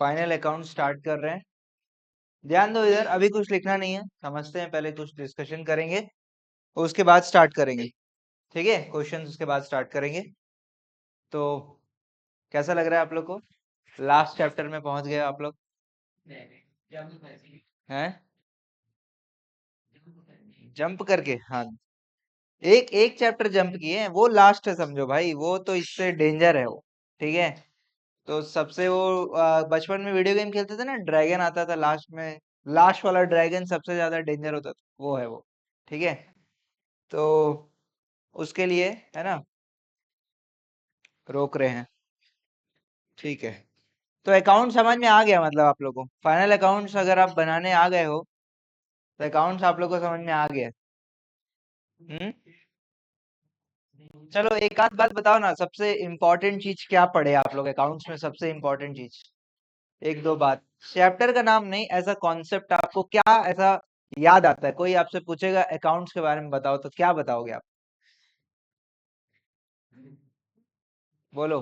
Final account start कर रहे हैं। ध्यान दो इधर, अभी कुछ लिखना नहीं है, समझते हैं, पहले कुछ डिस्कशन करेंगे उसके बाद स्टार्ट करेंगे। ठीक है, क्वेश्चन उसके बाद स्टार्ट करेंगे। तो कैसा लग रहा है आप लोग को? लास्ट चैप्टर में पहुंच गए आप लोग हैं? जंप करके, हाँ, एक एक चैप्टर जंप किए हैं, वो लास्ट है समझो भाई, वो तो इससे डेंजर है वो। ठीक है, तो सबसे वो बचपन में वीडियो गेम खेलते थे ना, ड्रैगन आता था लास्ट में, लास्ट वाला ड्रैगन सबसे ज्यादा डेंजर होता था, वो है वो। ठीक है, तो उसके लिए है ना, रोक रहे हैं। ठीक है, तो अकाउंट समझ में आ गया मतलब आप लोगों को? फाइनल अकाउंट्स अगर आप बनाने आ गए हो तो अकाउंट्स आप लोग को समझ में आ गया। हम्म, चलो एक आध बात बताओ ना, सबसे इम्पोर्टेंट चीज क्या पढ़े आप लोग अकाउंट्स में? सबसे इम्पोर्टेंट चीज एक दो बात, चैप्टर का नाम नहीं, ऐसा कॉन्सेप्ट आपको क्या ऐसा याद आता है? कोई आपसे पूछेगा अकाउंट्स के बारे में बताओ, तो क्या बताओगे आप? बोलो,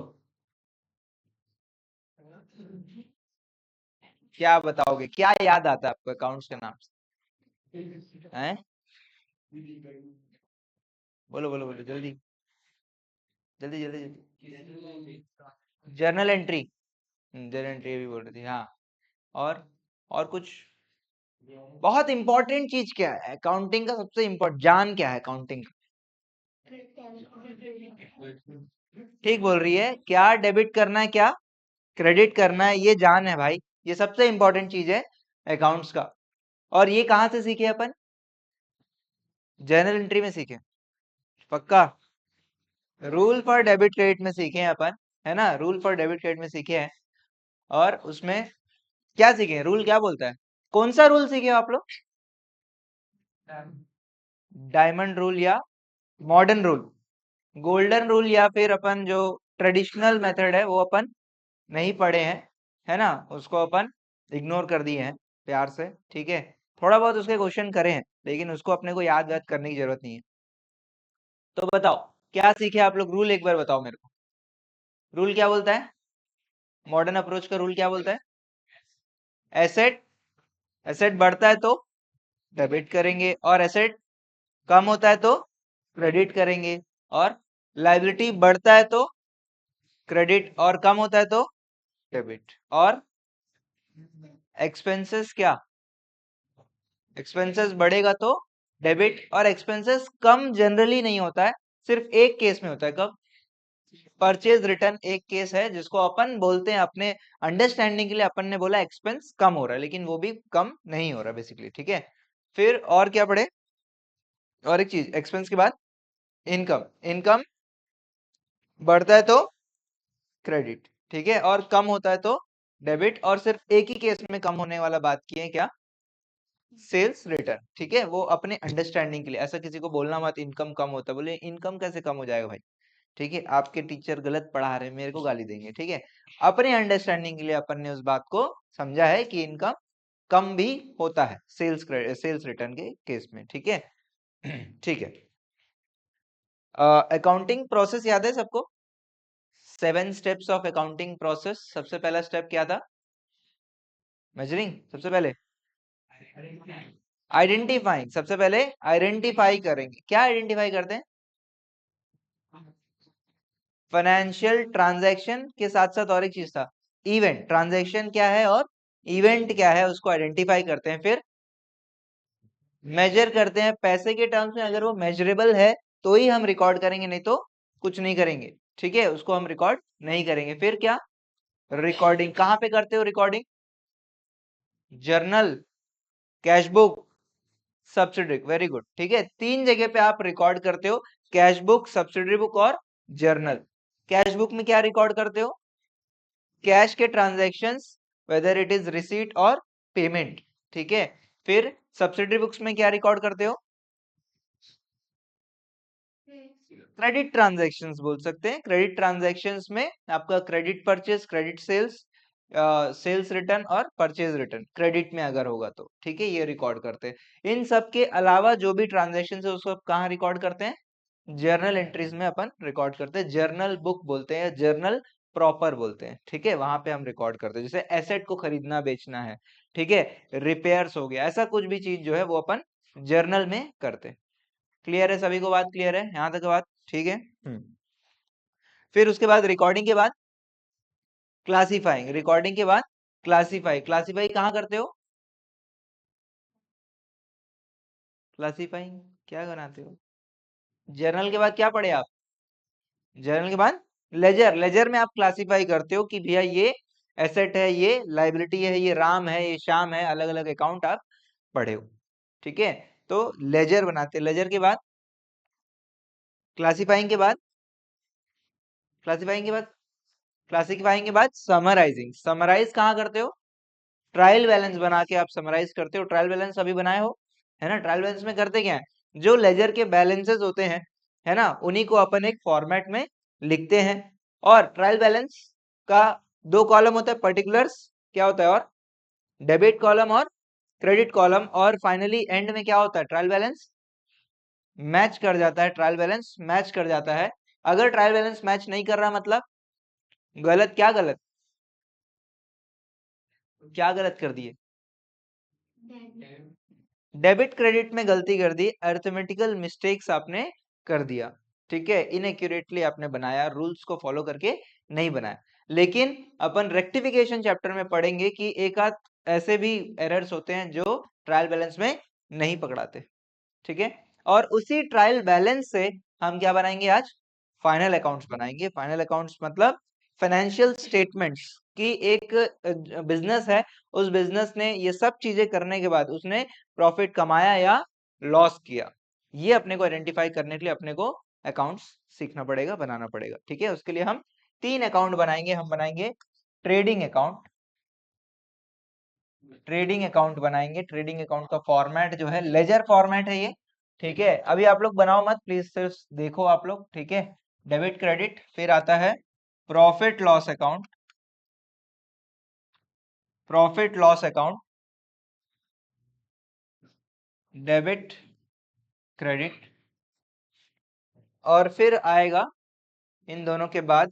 क्या बताओगे, क्या याद आता है आपको अकाउंट्स के नाम से? हैं? बोलो बोलो बोलो, जल्दी जल्दी जल्दी जल्दी। जर्नल एंट्री, जर्नल एंट्री भी बोल रही थी, हाँ। और कुछ बहुत इंपॉर्टेंट चीज क्या है अकाउंटिंग का? सबसे इम्पोर्टेंट जान क्या है अकाउंटिंग का? ठीक बोल रही है, क्या डेबिट करना है, क्या क्रेडिट करना है, ये जान है भाई। ये सबसे इंपॉर्टेंट चीज है अकाउंट्स का। और ये कहाँ से सीखे अपन? जर्नल एंट्री में सीखे, पक्का? रूल फॉर डेबिट क्रेडिट में सीखे हैं अपन, है ना, रूल फॉर डेबिट क्रेडिट में सीखे हैं। और उसमें क्या सीखे हैं? रूल क्या बोलता है? कौन सा रूल सीखे हो आप लोग? डायमंड रूल या मॉडर्न रूल? गोल्डन रूल या फिर अपन जो ट्रेडिशनल मेथड है वो अपन नहीं पढ़े हैं, है ना, उसको अपन इग्नोर कर दिए हैं प्यार से। ठीक है, थोड़ा बहुत उसके क्वेश्चन करे हैं, लेकिन उसको अपने को याद याद करने की जरूरत नहीं है। तो बताओ क्या सीखे आप लोग? रूल एक बार बताओ मेरे को, रूल क्या बोलता है? मॉडर्न अप्रोच का रूल क्या बोलता है? एसेट, एसेट बढ़ता है तो डेबिट करेंगे, और एसेट कम होता है तो क्रेडिट करेंगे, और लाइबिलिटी बढ़ता है तो क्रेडिट, और कम होता है तो डेबिट। और एक्सपेंसेस क्या? एक्सपेंसेस बढ़ेगा तो डेबिट, और एक्सपेंसेस कम जनरली नहीं होता है, सिर्फ एक केस में होता है। कब? परचेज रिटर्न एक केस है जिसको अपन बोलते हैं, अपने अंडरस्टैंडिंग के लिए अपन ने बोला एक्सपेंस कम हो रहा है, लेकिन वो भी कम नहीं हो रहा बेसिकली। ठीक है, फिर और क्या पढ़े? और एक चीज, एक्सपेंस के बाद इनकम, इनकम बढ़ता है तो क्रेडिट, ठीक है, और कम होता है तो डेबिट। और सिर्फ एक ही केस में कम होने वाला बात की है, क्या? Sales return. ठीक है, वो अपने अंडरस्टैंडिंग के लिए, ऐसा किसी को बोलना मत इनकम कम होता है, बोले इनकम कैसे कम हो जाएगा भाई? ठीक है, आपके टीचर गलत पढ़ा रहे हैं, मेरे को गाली देंगे। ठीक है, अपने अंडरस्टैंडिंग के लिए अपन ने उस बात को समझा है कि इनकम कम भी होता है सेल्स रिटर्न के केस में। ठीक है ठीक है, अकाउंटिंग प्रोसेस याद है सबको? 7 स्टेप्स ऑफ अकाउंटिंग प्रोसेस। सबसे पहला स्टेप क्या था? मेजरिंग। सबसे पहले आइडेंटिफाइंग, सबसे पहले आइडेंटिफाई करेंगे। क्या आइडेंटिफाई करते हैं? फाइनेंशियल ट्रांजैक्शन के साथ साथ और एक चीज था, इवेंट। ट्रांजैक्शन क्या है और इवेंट क्या है, उसको आइडेंटिफाई करते हैं। फिर मेजर करते हैं, पैसे के टर्म्स में अगर वो मेजरेबल है तो ही हम रिकॉर्ड करेंगे, नहीं तो कुछ नहीं करेंगे। ठीक है, उसको हम रिकॉर्ड नहीं करेंगे। फिर क्या? रिकॉर्डिंग। कहाँ पे करते हो recording? Journal, cash book, subsidiary. Very good. ठीक है, 3 जगह पे आप रिकॉर्ड करते हो, कैश बुक, सब्सिडरी बुक और जर्नल। कैश बुक में क्या रिकॉर्ड करते हो? कैश के transactions, whether it is receipt और पेमेंट। ठीक है, फिर सब्सिडरी बुक्स में क्या रिकॉर्ड करते हो? क्रेडिट ट्रांजैक्शंस बोल सकते हैं। क्रेडिट ट्रांजैक्शंस में आपका credit purchase, credit sales, sales return और परचेज रिटर्न क्रेडिट में अगर होगा तो, ठीक है, ये रिकॉर्ड करते हैं। इन सब के अलावा जो भी ट्रांजेक्शन है उसको कहाँ रिकॉर्ड करते हैं? जर्नल एंट्रीज में अपन रिकॉर्ड करते हैं, जर्नल बुक बोलते हैं, जर्नल प्रॉपर बोलते हैं, ठीक है, वहां पे हम रिकॉर्ड करते हैं। जैसे एसेट को खरीदना बेचना है, ठीक है, रिपेयर्स हो गया, ऐसा कुछ भी चीज जो है वो अपन जर्नल में करते हैं। क्लियर है सभी को? बात क्लियर है यहाँ तक बात? ठीक है। फिर उसके बाद रिकॉर्डिंग के बाद क्लासिफाइंग, रिकॉर्डिंग के बाद क्लासिफाई, क्लासिफाई कहाँ करते हो? क्लासिफाइंग क्या बनाते हो? जर्नल के बाद क्या पढ़े आप? जर्नल के बाद लेजर, लेजर में आप क्लासिफाई करते हो कि भैया ये एसेट है, ये लाइबिलिटी है, ये राम है, ये श्याम है, अलग अलग अकाउंट आप पढ़े हो, ठीक है। तो लेजर बनाते, लेजर के बाद क्लासिफाइंग के बाद, क्लासिफाइंग के बाद क्लासिफाइंग के बाद समराइजिंग, समराइज कहाँ करते हो? ट्रायल बैलेंस बना के आप समराइज करते हो। ट्रायल बैलेंस अभी बनाए हो, है ना? ट्रायल बैलेंस में करते क्या है, जो लेजर के बैलेंसेस होते हैं, है ना, उन्हीं को अपन एक फॉर्मेट में लिखते हैं। और ट्रायल बैलेंस का दो कॉलम होता है, पर्टिकुलर्स क्या होता है, और डेबिट कॉलम और क्रेडिट कॉलम, और फाइनली एंड में क्या होता है, ट्रायल बैलेंस मैच कर जाता है, ट्रायल बैलेंस मैच कर जाता है। अगर ट्रायल बैलेंस मैच नहीं कर रहा मतलब गलत, क्या गलत, क्या गलत कर दिए? डेबिट क्रेडिट में गलती कर दी, अर्थमेटिकल मिस्टेक्स आपने कर दिया, ठीक है, इनएक्यूरेटली आपने बनाया, रूल्स को फॉलो करके नहीं बनाया। लेकिन अपन रेक्टिफिकेशन चैप्टर में पढ़ेंगे कि एक आध ऐसे भी एरर्स होते हैं जो ट्रायल बैलेंस में नहीं पकड़ाते, ठीक है। और उसी ट्रायल बैलेंस से हम क्या बनाएंगे आज? फाइनल अकाउंट्स बनाएंगे। फाइनल अकाउंट्स मतलब फाइनेंशियल स्टेटमेंट्स की एक बिजनेस है, उस बिजनेस ने ये सब चीजें करने के बाद उसने प्रॉफिट कमाया या लॉस किया, ये अपने को आइडेंटिफाई करने के लिए अपने को अकाउंट्स सीखना पड़ेगा, बनाना पड़ेगा, ठीक है। उसके लिए हम तीन अकाउंट बनाएंगे। हम बनाएंगे ट्रेडिंग अकाउंट, ट्रेडिंग अकाउंट बनाएंगे। ट्रेडिंग अकाउंट का फॉर्मेट जो है लेजर फॉर्मेट है ये, ठीक है। अभी आप लोग बनाओ मत प्लीज, सिर्फ देखो आप लोग, ठीक है। डेबिट क्रेडिट, फिर आता है profit loss account, profit loss account, debit credit, और फिर आएगा इन दोनों के बाद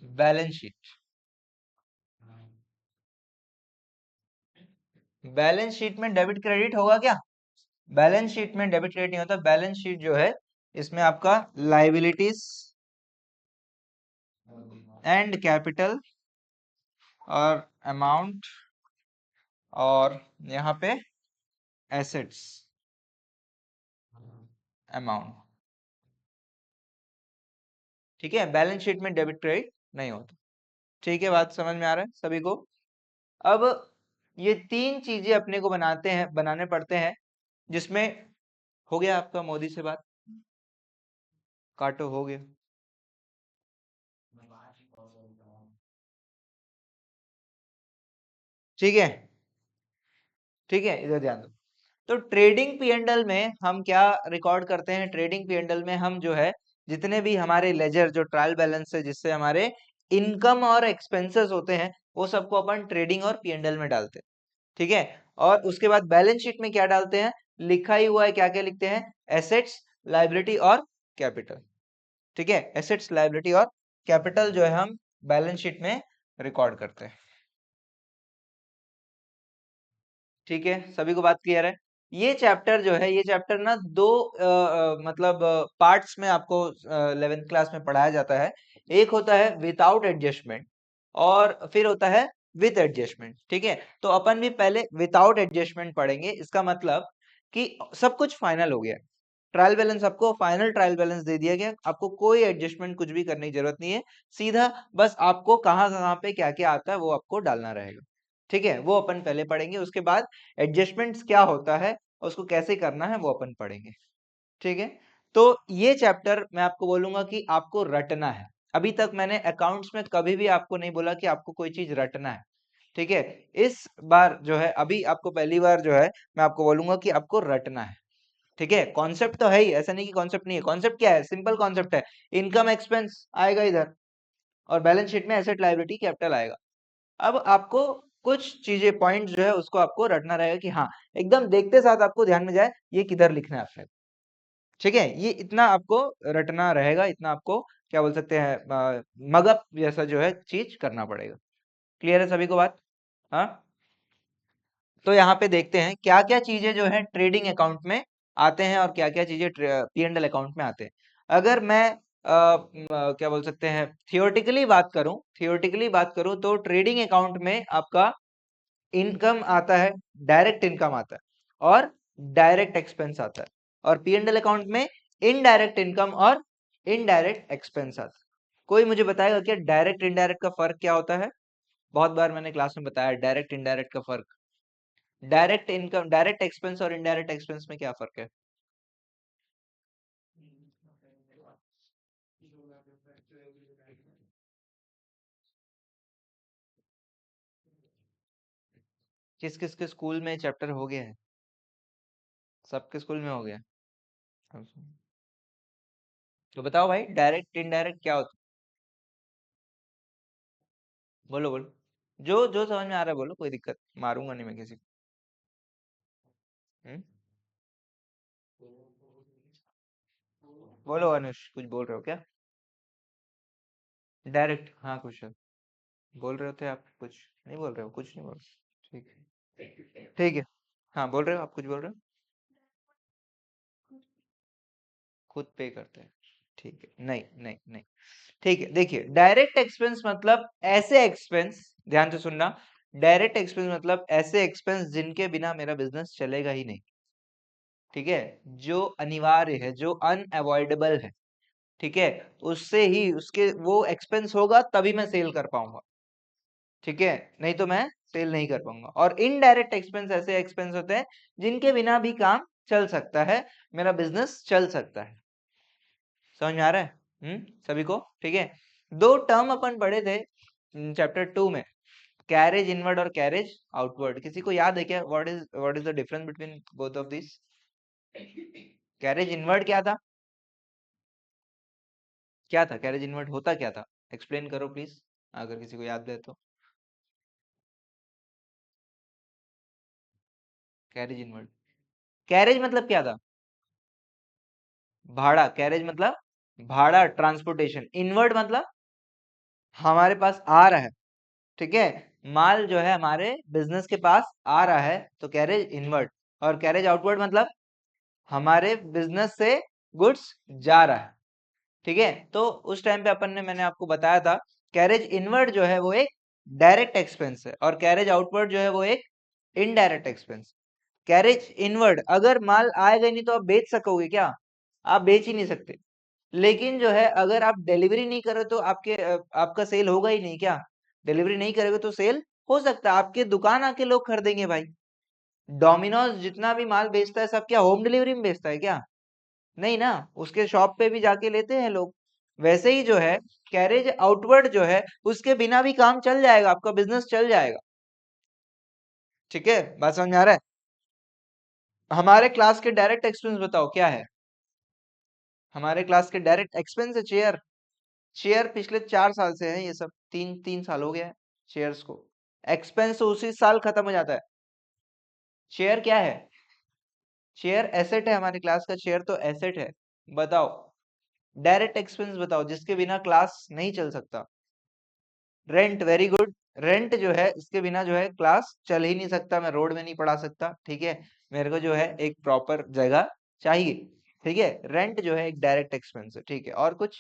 बैलेंस शीट। बैलेंस शीट में डेबिट क्रेडिट होगा क्या? बैलेंस शीट में डेबिट क्रेडिट नहीं होता। बैलेंस शीट जो है इसमें आपका लाइबिलिटीज एंड कैपिटल और अमाउंट, और यहाँ पे एसेट्स अमाउंट, ठीक है। बैलेंस शीट में डेबिट क्रेडिट नहीं होता, ठीक है। बात समझ में आ रहा है सभी को? अब ये तीन चीजें अपने को बनाने पड़ते हैं, जिसमें हो गया आपका मोदी से बात, काटो, हो गया। ठीक है, ठीक है, इधर ध्यान दो। तो ट्रेडिंग पी एंड एल में हम क्या रिकॉर्ड करते हैं? ट्रेडिंग पी एंड एल में हम जो है जितने भी हमारे लेजर जो ट्रायल बैलेंस है, जिससे हमारे इनकम और एक्सपेंसेस होते हैं, वो सबको अपन ट्रेडिंग और पी एंड एल में डालते हैं, ठीक है। और उसके बाद बैलेंस शीट में क्या डालते हैं? लिखा ही हुआ है, क्या क्या लिखते हैं? एसेट्स, लाइबिलिटी और कैपिटल, ठीक है। एसेट्स, लाइबिलिटी और कैपिटल जो है हम बैलेंस शीट में रिकॉर्ड करते हैं, ठीक है। सभी को बात क्लियर है? ये चैप्टर जो है, ये चैप्टर ना दो मतलब पार्ट्स में आपको 11th क्लास में पढ़ाया जाता है। एक होता है विदाउट एडजस्टमेंट, और फिर होता है विद एडजस्टमेंट, ठीक है। तो अपन भी पहले विदाउट एडजस्टमेंट पढ़ेंगे। इसका मतलब कि सब कुछ फाइनल हो गया, ट्रायल बैलेंस आपको फाइनल ट्रायल बैलेंस दे दिया गया, आपको कोई एडजस्टमेंट कुछ भी करने की जरूरत नहीं है, सीधा बस आपको कहाँ कहाँ पे क्या क्या आता है वो आपको डालना रहेगा, ठीक है। वो अपन पहले पढ़ेंगे, उसके बाद एडजस्टमेंट्स क्या होता है, उसको कैसे करना है वो अपन पढ़ेंगे, ठीक है। तो ये चैप्टर मैं आपको बोलूंगा कि आपको रटना है। अभी तक मैंने अकाउंट्स में कभी भी आपको नहीं बोला कि आपको कोई चीज रटना है, ठीक है। इस बार जो है, अभी आपको पहली बार जो है मैं आपको बोलूंगा कि आपको रटना है, ठीक है। कॉन्सेप्ट तो है ही, ऐसा नहीं कि कॉन्सेप्ट नहीं है। कॉन्सेप्ट क्या है? सिंपल कॉन्सेप्ट है, इनकम एक्सपेंस आएगा इधर, और बैलेंस शीट में एसेट लायबिलिटी कैपिटल आएगा। अब आपको कुछ चीजें पॉइंट जो है उसको आपको रटना रहेगा कि हाँ एकदम देखते साथ आपको ध्यान में जाए ये किधर लिखना है आपने। ठीक है, ये इतना आपको रटना रहेगा, इतना आपको क्या बोल सकते हैं मगअप जैसा जो है चीज करना पड़ेगा। क्लियर है सभी को बात? हाँ, तो यहाँ पे देखते हैं क्या क्या चीजें जो है ट्रेडिंग अकाउंट में आते हैं और क्या क्या चीजें P&L अकाउंट में आते हैं। अगर मैं क्या बोल सकते हैं थियोरेटिकली बात करूं तो ट्रेडिंग अकाउंट में आपका इनकम आता है, डायरेक्ट इनकम आता है और डायरेक्ट एक्सपेंस आता है। और P&L अकाउंट में इनडायरेक्ट इनकम और इनडायरेक्ट एक्सपेंस आता है। कोई मुझे बताएगा क्या डायरेक्ट इनडायरेक्ट का फर्क क्या होता है? बहुत बार मैंने क्लास में बताया डायरेक्ट इनडायरेक्ट का फर्क। डायरेक्ट इनकम, डायरेक्ट एक्सपेंस और इनडायरेक्ट एक्सपेंस में क्या फर्क है? किस किस के स्कूल में चैप्टर हो गए हैं? सबके स्कूल में हो गया? अच्छा। तो बताओ भाई डायरेक्ट इनडायरेक्ट क्या होता है? बोलो बोलो, जो जो समझ में आ रहा है बोलो, कोई दिक्कत, मारूंगा नहीं मैं किसी को। हम्म? बोलो अनुष, कुछ बोल रहे हो क्या? डायरेक्ट, हाँ कुछ बोल रहे थे आप, कुछ नहीं बोल रहे हो? कुछ नहीं बोल रहे, ठीक है ठीक है। हाँ बोल रहे हो, आप कुछ बोल रहे हो? खुद पे करते हैं, ठीक है। नहीं नहीं नहीं, ठीक है। देखिए डायरेक्ट एक्सपेंस मतलब ऐसे एक्सपेंस, ध्यान से सुनना, डायरेक्ट एक्सपेंस मतलब ऐसे एक्सपेंस जिनके बिना मेरा बिजनेस चलेगा ही नहीं। ठीक है, जो अनिवार्य है, जो अनअवॉइडेबल है। ठीक है, उससे ही उसके वो एक्सपेंस होगा तभी मैं सेल कर पाऊंगा। ठीक है, नहीं तो मैं सेल नहीं कर पाऊंगा। और इनडायरेक्ट एक्सपेंस ऐसे एक्सपेंस होते हैं जिनके बिना भी काम चल सकता है, मेरा बिजनेस चल सकता है। समझ में आ रहा है? सभी को? ठीक है। दो टर्म अपन पढ़े थे चैप्टर 2 में, कैरेज इनवर्ड और कैरेज आउटवर्ड। किसी को याद है क्या what is the difference between both of this? Carriage inward क्या था? क्या था कैरेज इनवर्ड, होता क्या था? एक्सप्लेन करो प्लीज, अगर किसी को याद है तो। कैरेज इनवर्ड, कैरेज मतलब क्या था? भाड़ा। कैरेज मतलब भाड़ा, ट्रांसपोर्टेशन। इनवर्ड मतलब हमारे पास आ रहा है। ठीक है, माल जो है हमारे बिजनेस के पास आ रहा है तो कैरेज इनवर्ड। और कैरेज आउटवर्ड मतलब हमारे बिजनेस से गुड्स जा रहा है। ठीक है, तो उस टाइम पे अपन ने, मैंने आपको बताया था, कैरेज इनवर्ड जो है वो एक डायरेक्ट एक्सपेंस है और कैरेज आउटवर्ड जो है वो एक इनडायरेक्ट एक्सपेंस। कैरेज इनवर्ड, अगर माल आएगा ही नहीं तो आप बेच सकोगे क्या? आप बेच ही नहीं सकते। लेकिन जो है अगर आप डिलीवरी नहीं करो तो आपका सेल होगा ही नहीं क्या? डिलीवरी नहीं करोगे तो सेल हो सकता है, आपके दुकान आके लोग खरीदेंगे भाई। डोमिनोज जितना भी माल बेचता है सब क्या होम डिलीवरी में बेचता है क्या? नहीं ना, उसके शॉप पे भी जाके लेते हैं लोग। वैसे ही जो है कैरेज आउटवर्ड जो है उसके बिना भी काम चल जाएगा, आपका बिजनेस चल जाएगा। ठीक है, बात समझ में आ रहा है? हमारे क्लास के डायरेक्ट एक्सपेंस बताओ क्या है? हमारे क्लास के डायरेक्ट एक्सपेंस है चेयर। चेयर पिछले 4 साल से है, ये सब तीन तीन साल हो गया है चेयर्स को। एक्सपेंस तो उसी साल खत्म हो जाता है। चेयर क्या है? चेयर एसेट है, हमारी क्लास का चेयर तो एसेट है। बताओ डायरेक्ट एक्सपेंस बताओ जिसके बिना क्लास नहीं चल सकता। Rent, very good. रेंट जो है इसके बिना जो है क्लास चल ही नहीं सकता, मैं रोड में नहीं पढ़ा सकता। ठीक है, मेरे को जो है एक प्रॉपर जगह चाहिए। ठीक है, रेंट जो है एक डायरेक्ट एक्सपेंस है। ठीक है, और कुछ?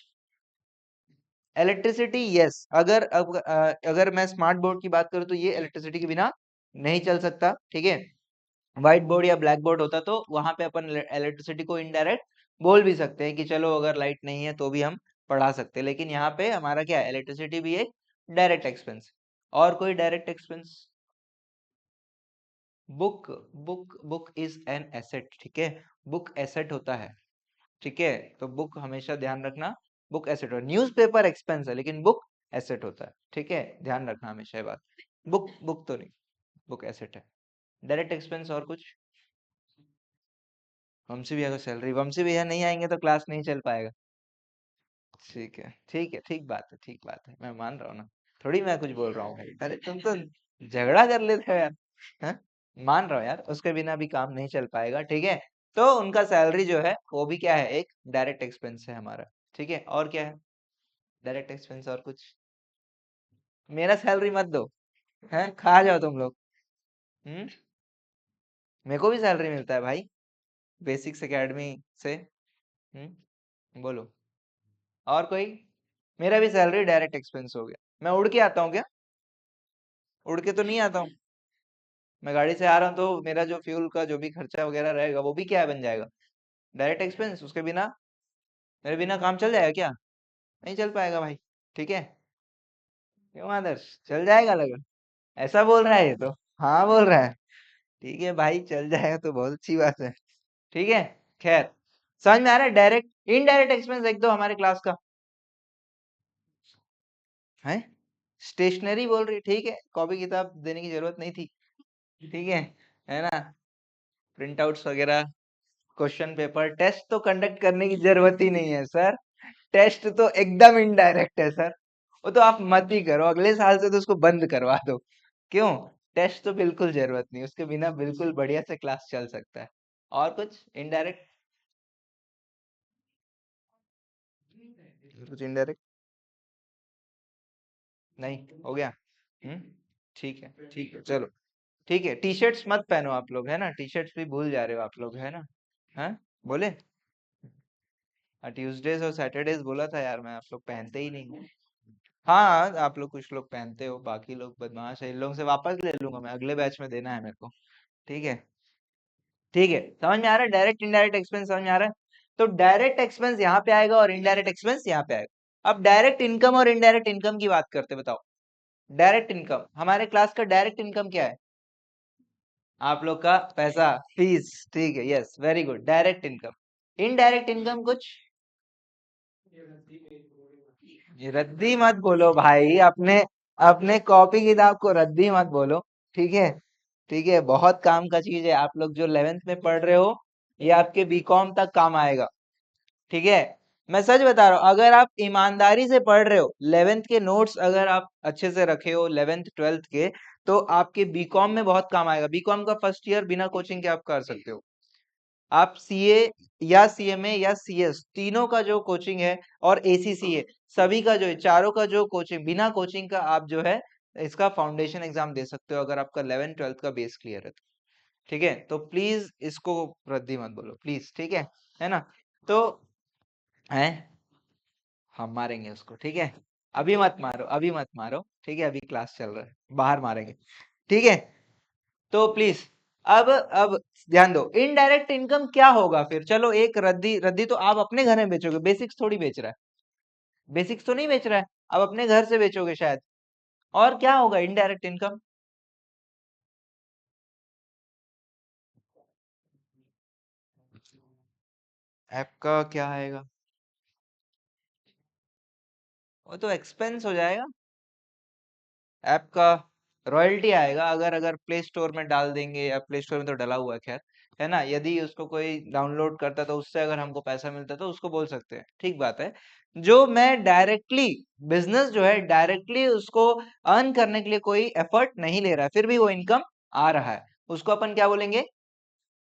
Electricity, yes. अगर मैं स्मार्ट बोर्ड की बात करूं तो ये इलेक्ट्रिसिटी के बिना नहीं चल सकता। ठीक है, व्हाइट बोर्ड या ब्लैक बोर्ड होता तो वहां पे अपन इलेक्ट्रिसिटी को इनडायरेक्ट बोल भी सकते हैं कि चलो अगर लाइट नहीं है तो भी हम पढ़ा सकते हैं। लेकिन यहाँ पे हमारा क्या है, इलेक्ट्रिसिटी भी एक डायरेक्ट एक्सपेंस। और कोई direct expense? Book, book is an asset. ठीक है, बुक एसेट होता है। ठीक है, तो बुक हमेशा ध्यान रखना, बुक एसेट हो। न्यूज़पेपर एक्सपेंस है लेकिन बुक एसेट होता है। ठीक है, ध्यान रखना हमेशा ये बात। बुक बुक तो नहीं, बुक एसेट है। डायरेक्ट एक्सपेंस और कुछ? वंशी भैया को सैलरी, वंशी भैया नहीं आएंगे तो क्लास नहीं चल पाएगा। ठीक है, ठीक है, ठीक बात है, ठीक बात है, मैं मान रहा हूँ ना। थोड़ी मैं कुछ बोल रहा हूँ भाई, अरे तुम तो झगड़ा कर लेते हो यार। हाँ? मान रहा हूँ यार, उसके बिना भी काम नहीं चल पाएगा, ठीक है। तो उनका सैलरी जो है वो भी क्या है, एक डायरेक्ट एक्सपेंस है हमारा। ठीक है, और क्या है डायरेक्ट एक्सपेंस, और कुछ? मेरा सैलरी मत दो, है खा जाओ तुम लोग। हम्म। मेरे को भी सैलरी मिलता है भाई, बेसिक्स एकेडमी से। बोलो, और कोई? मेरा भी सैलरी डायरेक्ट एक्सपेंस हो गया। मैं उड़ के आता हूँ क्या? उड़ के तो नहीं आता हूँ। मैं गाड़ी से आ रहा हूँ तो मेरा जो फ्यूल का जो भी खर्चा वगैरह रहेगा वो भी क्या बन जाएगा, डायरेक्ट एक्सपेंस। उसके बिना, मेरे बिना काम चल जाएगा क्या? नहीं चल पाएगा भाई। ठीक है, क्यों आदर्श, चल जाएगा लगा? ऐसा बोल रहा है ये तो, हाँ बोल रहा है। ठीक है भाई, चल जाएगा तो बहुत अच्छी बात है। ठीक है, खैर, समझ में आ रहा है? डायरेक्ट इनडायरेक्ट एक्सपेंस देख दो हमारे क्लास का है। स्टेशनरी बोल रही, ठीक है, कॉपी किताब देने की जरूरत नहीं थी। ठीक है ना? प्रिंट आउट्स वगैरह, क्वेश्चन पेपर, टेस्ट तो कंडक्ट करने की जरूरत ही नहीं है सर। टेस्ट तो एकदम इनडायरेक्ट है सर। वो तो आप मत ही करो, अगले साल से तो उसको बंद करवा दो। क्यों? टेस्ट तो बिल्कुल जरूरत नहीं, उसके बिना बिल्कुल बढ़िया से क्लास चल सकता है। और कुछ इनडायरेक्ट? कुछ इनडायरेक्ट नहीं हो गया? हम्म। ठीक है, ठीक है, चलो। ठीक है, टी शर्ट्स मत पहनो आप लोग, है ना? टी शर्ट्स भी भूल जा रहे हो आप लोग, है ना? हाँ, बोले? ट्यूसडेज और सैटरडेज बोला था यार मैं, आप लोग पहनते ही नहीं। हाँ, आप लोग कुछ लोग पहनते हो, बाकी लोग बदमाश है। इन लोगों से वापस ले लूंगा मैं, अगले बैच में देना है मेरे को। ठीक है, ठीक है, समझ में आ रहा है? डायरेक्ट इनडायरेक्ट एक्सपेंस समझ में आ रहा है? तो डायरेक्ट एक्सपेंस यहाँ पे आएगा और इनडायरेक्ट एक्सपेंस यहाँ पे आएगा। अब डायरेक्ट इनकम और इनडायरेक्ट इनकम की बात करते, बताओ। डायरेक्ट इनकम, हमारे क्लास का डायरेक्ट इनकम क्या है? आप लोग का पैसा, फीस। ठीक है, yes, very good, direct income. Indirect income कुछ? ये रद्दी मत बोलो भाई, अपने अपने कॉपी किताब को रद्दी मत बोलो। ठीक है, ठीक है, बहुत काम का चीज है। आप लोग जो 11th में पढ़ रहे हो, ये आपके बीकॉम तक काम आएगा। ठीक है, मैं सच बता रहा हूँ, अगर आप ईमानदारी से पढ़ रहे हो, 11th के नोट्स अगर आप अच्छे से रखे हो 11th 12th के, तो आपके बीकॉम में बहुत काम आएगा। बीकॉम का फर्स्ट ईयर बिना कोचिंग के आप कर सकते हो। आप सीए या सीएमए या सीएस तीनों का जो कोचिंग है, और एसीसीए, सभी का जो है, चारों का जो कोचिंग, बिना कोचिंग का आप जो है इसका फाउंडेशन एग्जाम दे सकते हो, अगर आपका 11 12th का बेस क्लियर है तो। ठीक है, तो प्लीज इसको रद्दी मत बोलो प्लीज, ठीक है ना? तो है, हम मारेंगे उसको, ठीक है। अभी मत मारो, अभी मत मारो, ठीक है, अभी क्लास चल रहा है, बाहर मारेंगे। ठीक है, तो प्लीज, अब ध्यान दो, इनडायरेक्ट इनकम क्या होगा फिर? चलो, एक रद्दी, रद्दी तो आप अपने घर में बेचोगे, बेसिक्स थोड़ी बेच रहा है, बेसिक्स तो नहीं बेच रहा है, आप अपने घर से बेचोगे शायद। और क्या होगा इनडायरेक्ट इनकम? ऐप का क्या आएगा? वो तो एक्सपेंस हो जाएगा। ऐप का रॉयल्टी आएगा, अगर अगर प्ले स्टोर में डाल देंगे, या प्ले स्टोर में तो डला हुआ है खैर, है ना? यदि उसको कोई डाउनलोड करता तो उससे अगर हमको पैसा मिलता तो उसको बोल सकते हैं, ठीक बात है। जो मैं डायरेक्टली, बिजनेस जो है डायरेक्टली उसको अर्न करने के लिए कोई एफर्ट नहीं ले रहा है, फिर भी वो इनकम आ रहा है, उसको अपन क्या बोलेंगे?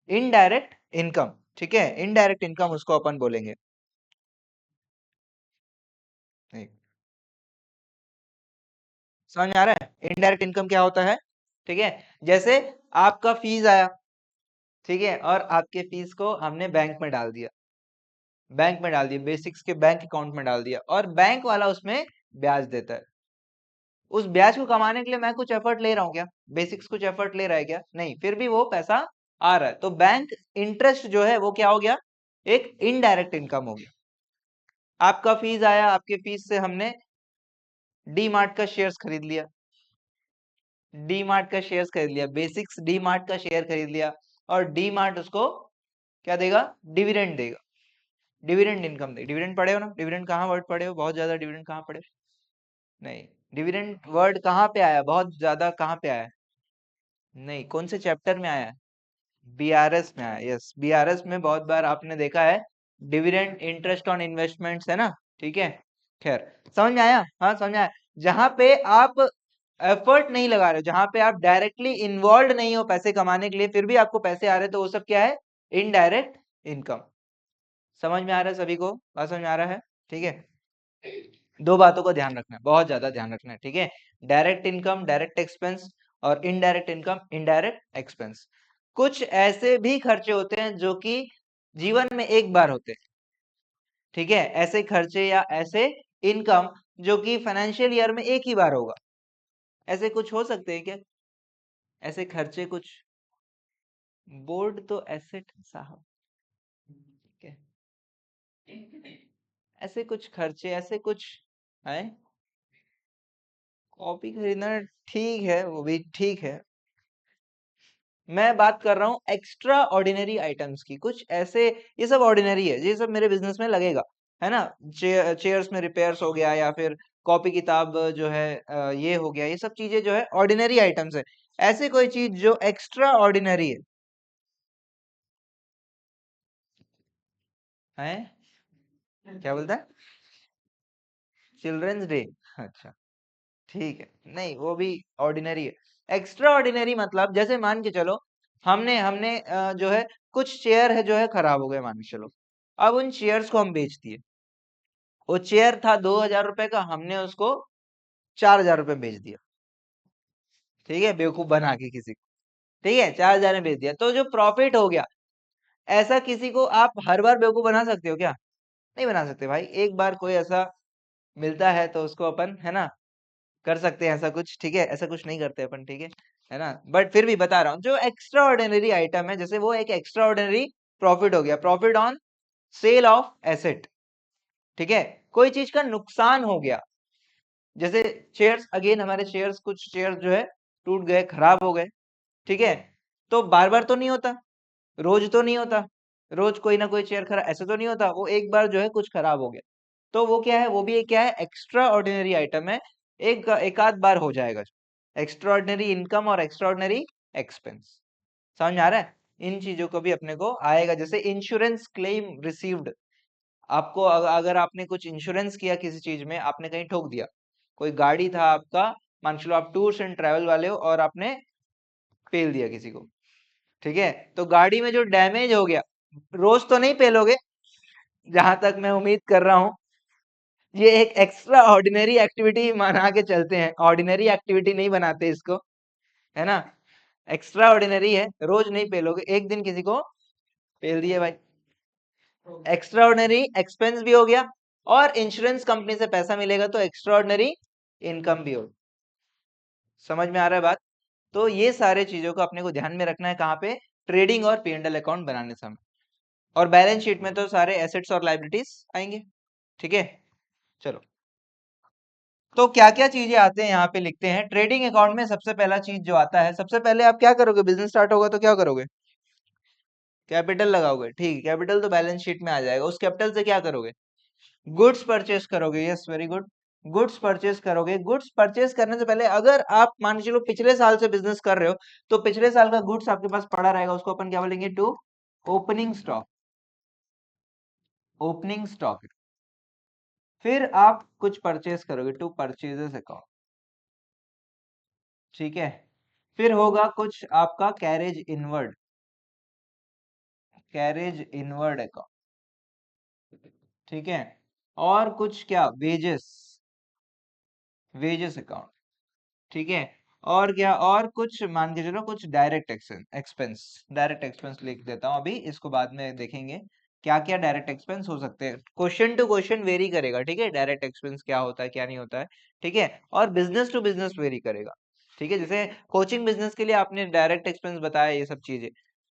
Indirect income. ठीक है, इनडायरेक्ट इनकम उसको अपन बोलेंगे। नहीं, समझ में आ रहा है इनडायरेक्ट इनकम क्या होता है? ठीक है, जैसे आपका फीस आया, ठीक है, और आपके फीस को हमने बैंक में डाल दिया, बैंक में डाल दिया, बेसिक्स के बैंक अकाउंट में डाल दिया, और बैंक वाला उसमें ब्याज देता है। उस ब्याज को कमाने के लिए मैं कुछ एफर्ट ले रहा हूँ क्या? बेसिक्स कुछ एफर्ट ले रहा है क्या? नहीं, फिर भी वो पैसा आ रहा है, तो बैंक इंटरेस्ट जो है वो क्या हो गया? एक इनडायरेक्ट इनकम हो गया। आपका फीस आया, आपके फीस से हमने डी मार्ट का शेयर्स खरीद लिया, डी मार्ट का शेयर्स खरीद लिया, बेसिक्स डी मार्ट का शेयर खरीद लिया, और डी मार्ट उसको क्या देगा? डिविडेंड देगा। डिविडेंड इनकम दे, डिविडेंड पढ़े हो ना? डिविडेंड कहाँ वर्ड पढ़े हो बहुत ज्यादा? डिविडेंड कहाँ पढ़े? नहीं, डिविडेंड वर्ड कहाँ पे आया बहुत ज्यादा? कहाँ पे आया? नहीं, कौन से चैप्टर में आया? बीआरएस में आया, यस, बीआरएस में बहुत बार आपने देखा है, डिविडेंड इंटरेस्ट ऑन इन्वेस्टमेंट्स, है ना? ठीक है, खैर समझ में आया? हाँ समझ में आया। जहां पे आप एफर्ट नहीं लगा रहे हो, जहां पे आप डायरेक्टली इन्वॉल्व नहीं हो पैसे कमाने के लिए, फिर भी आपको पैसे आ रहे हैं, तो वो सब क्या है? Indirect income. समझ में आ रहा है सभी को? बात समझ में आ रहा है? ठीक है। दो बातों को ध्यान रखना है, बहुत ज्यादा ध्यान रखना है, ठीक है। डायरेक्ट इनकम डायरेक्ट एक्सपेंस, और इनडायरेक्ट इनकम इनडायरेक्ट एक्सपेंस। कुछ ऐसे भी खर्चे होते हैं जो कि जीवन में एक बार होते हैं, ठीक है। ऐसे खर्चे या ऐसे इनकम जो कि फाइनेंशियल ईयर में एक ही बार होगा, ऐसे कुछ हो सकते हैं क्या? ऐसे खर्चे कुछ? बोर्ड तो एसेट साहब, ठीक है। ऐसे कुछ खर्चे, ऐसे कुछ है। कॉपी खरीदना ठीक है, वो भी ठीक है। मैं बात कर रहा हूँ एक्स्ट्रा ऑर्डिनरी आइटम्स की, कुछ ऐसे। ये सब ऑर्डिनरी है, ये सब मेरे बिजनेस में लगेगा, है ना। चेयर्स में रिपेयर्स हो गया, या फिर कॉपी किताब जो है ये हो गया, ये सब चीजें जो है ऑर्डिनरी आइटम्स है। ऐसे कोई चीज जो एक्स्ट्रा ऑर्डिनरी है क्या बोलता है? चिल्ड्रंस डे, अच्छा, ठीक है। नहीं, वो भी ऑर्डिनरी है। एक्स्ट्रा ऑर्डिनरी मतलब जैसे मान के चलो, हमने हमने जो है कुछ चेयर है जो है खराब हो गए, मान के चलो। अब उन चेयर्स को हम बेच दिए। वो चेयर था 2,000 रुपए का, हमने उसको 4,000 रुपए बेच दिया, ठीक है, बेवकूफ बना के किसी को। ठीक है, 4,000 में बेच दिया, तो जो प्रॉफिट हो गया, ऐसा किसी को आप हर बार बेवकूफ बना सकते हो क्या? नहीं बना सकते भाई। एक बार कोई ऐसा मिलता है तो उसको अपन, है ना, कर सकते हैं ऐसा कुछ, ठीक है। ऐसा कुछ नहीं करते अपन, ठीक है ना। बट फिर भी बता रहा हूँ, जो एक्स्ट्रा ऑर्डिनरी आइटम है, जैसे वो एक एक्स्ट्रा ऑर्डिनरी प्रॉफिट हो गया, profit on sale of asset, ठीक है। कोई चीज का नुकसान हो गया, जैसे चेयर्स, अगेन हमारे चेयर्स, कुछ चेयर्स जो है टूट गए, खराब हो गए, ठीक है। तो बार बार तो नहीं होता, रोज तो नहीं होता, रोज कोई ना कोई चेयर खराब, ऐसे तो नहीं होता। वो एक बार जो है कुछ खराब हो गया, तो वो क्या है? वो भी एक क्या है? एक्स्ट्रा ऑर्डिनरी आइटम है। एक आध बार हो जाएगा। एक्स्ट्रा ऑर्डिनरी इनकम और एक्स्ट्रा ऑर्डिनरी एक्सपेंस, समझ में आ रहा है? इन चीजों को भी अपने को आएगा, जैसे इंश्योरेंस क्लेम रिसीव्ड। आपको अगर आपने कुछ इंश्योरेंस किया किसी चीज में, आपने कहीं ठोक दिया, कोई गाड़ी था आपका, मान लो आप टूर्स एंड ट्रैवल वाले हो, और आपने पेल दिया किसी को, ठीक है। तो गाड़ी में जो डैमेज हो गया, रोज तो नहीं पेलोगे, जहां तक मैं उम्मीद कर रहा हूं। ये एक एक्स्ट्रा ऑर्डिनरी एक्टिविटी बना के चलते हैं, ऑर्डिनरी एक्टिविटी नहीं बनाते इसको, है ना। एक्स्ट्रा ऑर्डिनरी है, रोज नहीं पेलोगे, एक दिन किसी को पेल दिए भाई। एक्स्ट्रा ऑर्डिनरी एक्सपेंस भी हो गया, और इंश्योरेंस कंपनी से पैसा मिलेगा, तो एक्स्ट्रा ऑर्डिनरी इनकम भी होगी। समझ में आ रहा है बात? तो ये सारे चीजों को अपने को ध्यान में रखना है, कहाँ पे? ट्रेडिंग और P&L अकाउंट बनाने समय। और बैलेंस शीट में तो सारे एसेट्स और लाइबिलिटीज आएंगे, ठीक है। चलो, तो क्या क्या चीजें आते हैं यहाँ पे लिखते हैं। ट्रेडिंग अकाउंट में सबसे पहला चीज जो आता है, सबसे पहले आप क्या करोगे? बिजनेस स्टार्ट होगा तो क्या करोगे? कैपिटल लगाओगे, ठीक है। कैपिटल तो बैलेंस शीट में आ जाएगा। उस कैपिटल से क्या करोगे? गुड्स परचेस करोगे, yes very good. Goods purchase करोगे। गुड्स परचेस करने से पहले, अगर आप मान के चलो पिछले साल से बिजनेस कर रहे हो, तो पिछले साल का गुड्स आपके पास पड़ा रहेगा, उसको अपन क्या बोलेंगे? To opening stock, opening stock. फिर आप कुछ परचेस करोगे, टू परचेजेस अकाउंट, ठीक है। फिर होगा कुछ आपका carriage inward, carriage inward account, ठीक है। और कुछ क्या? वेजेस, वेजेस अकाउंट, ठीक है। और क्या? और कुछ मान के चलो कुछ डायरेक्ट एक्सपेंस, डायरेक्ट एक्सपेंस लिख देता हूं अभी, इसको बाद में देखेंगे क्या क्या डायरेक्ट एक्सपेंस हो सकते हैं। क्वेश्चन टू क्वेश्चन वेरी करेगा, ठीक है, डायरेक्ट एक्सपेंस क्या होता है क्या नहीं होता है, ठीक है। और बिजनेस टू बिजनेस वेरी करेगा, ठीक है। जैसे कोचिंग बिजनेस के लिए आपने डायरेक्ट एक्सपेंस बताया, ये सब चीजें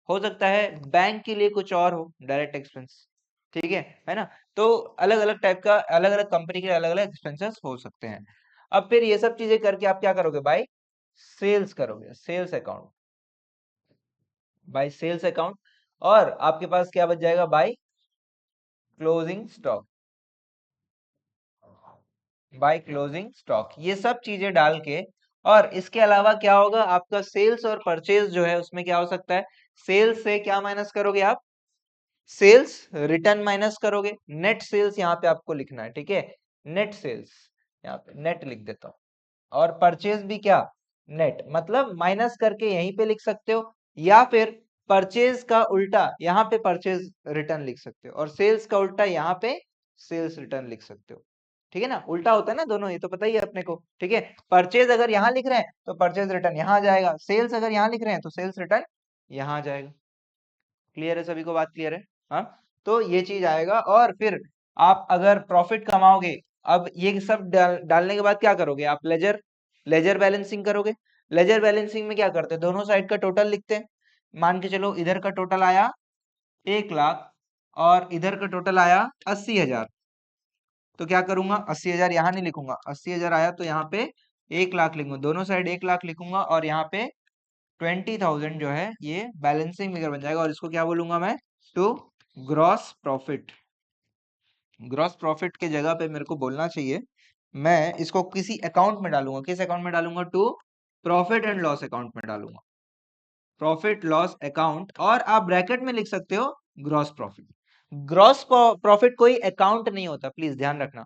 हो सकता है बैंक के लिए कुछ और हो डायरेक्ट एक्सपेंस, ठीक है ना। तो अलग अलग टाइप का, अलग अलग कंपनी के अलग अलग एक्सपेंसेस हो सकते हैं। अब फिर ये सब चीजें करके आप क्या करोगे? बाय सेल्स करोगे, sales account, by sales account. और आपके पास क्या बच जाएगा? By closing stock, by closing stock, ये सब चीजें डाल के। और इसके अलावा क्या होगा? आपका सेल्स और परचेज जो है, उसमें क्या हो सकता है? सेल्स से क्या माइनस करोगे आप? सेल्स रिटर्न माइनस करोगे, नेट सेल्स यहाँ पे आपको लिखना है, ठीक है। नेट सेल्स, यहाँ पे नेट लिख देता हूँ। और परचेज भी क्या, नेट, मतलब माइनस करके यहीं पे लिख सकते हो, या फिर परचेज का उल्टा यहाँ पे परचेज रिटर्न लिख सकते हो, और सेल्स का उल्टा यहाँ पे सेल्स रिटर्न लिख सकते हो। ठीक है ना, उल्टा होता है ना दोनों, ये तो पता ही है अपने को। ठीक है, परचेज अगर यहाँ लिख रहे हैं तो परचेज रिटर्न यहाँ आ जाएगा, सेल्स अगर यहाँ लिख रहे हैं तो सेल्स रिटर्न यहाँ आ जाएगा। क्लियर है सभी को, बात क्लियर है? हाँ, तो ये चीज आएगा। और फिर आप अगर प्रॉफिट कमाओगे, अब ये सब डालने के बाद क्या करोगे आप, लेजर लेजर बैलेंसिंग करोगे। लेजर बैलेंसिंग में क्या करते हैं, दोनों साइड का टोटल लिखते हैं। मान के चलो इधर का टोटल आया 1 लाख और इधर का टोटल आया 80,000, तो क्या करूंगा, 80,000 यहाँ नहीं लिखूंगा, 80,000 आया तो यहाँ पे 1 लाख लिखूंगा, दोनों साइड 1 लाख लिखूंगा, और यहाँ पे 20,000 जो है ये बैलेंसिंग फिगर बन जाएगा। और इसको क्या बोलूंगा मैं, to gross profit. Gross profit के जगह पे मेरे को बोलना चाहिए, मैं इसको किसी अकाउंट में डालूंगा। किस अकाउंट में डालूंगा, to profit and loss account में डालूंगा, प्रॉफिट लॉस अकाउंट। और आप ब्रैकेट में लिख सकते हो ग्रॉस प्रॉफिट। ग्रॉस प्रॉफिट कोई अकाउंट नहीं होता, प्लीज ध्यान रखना।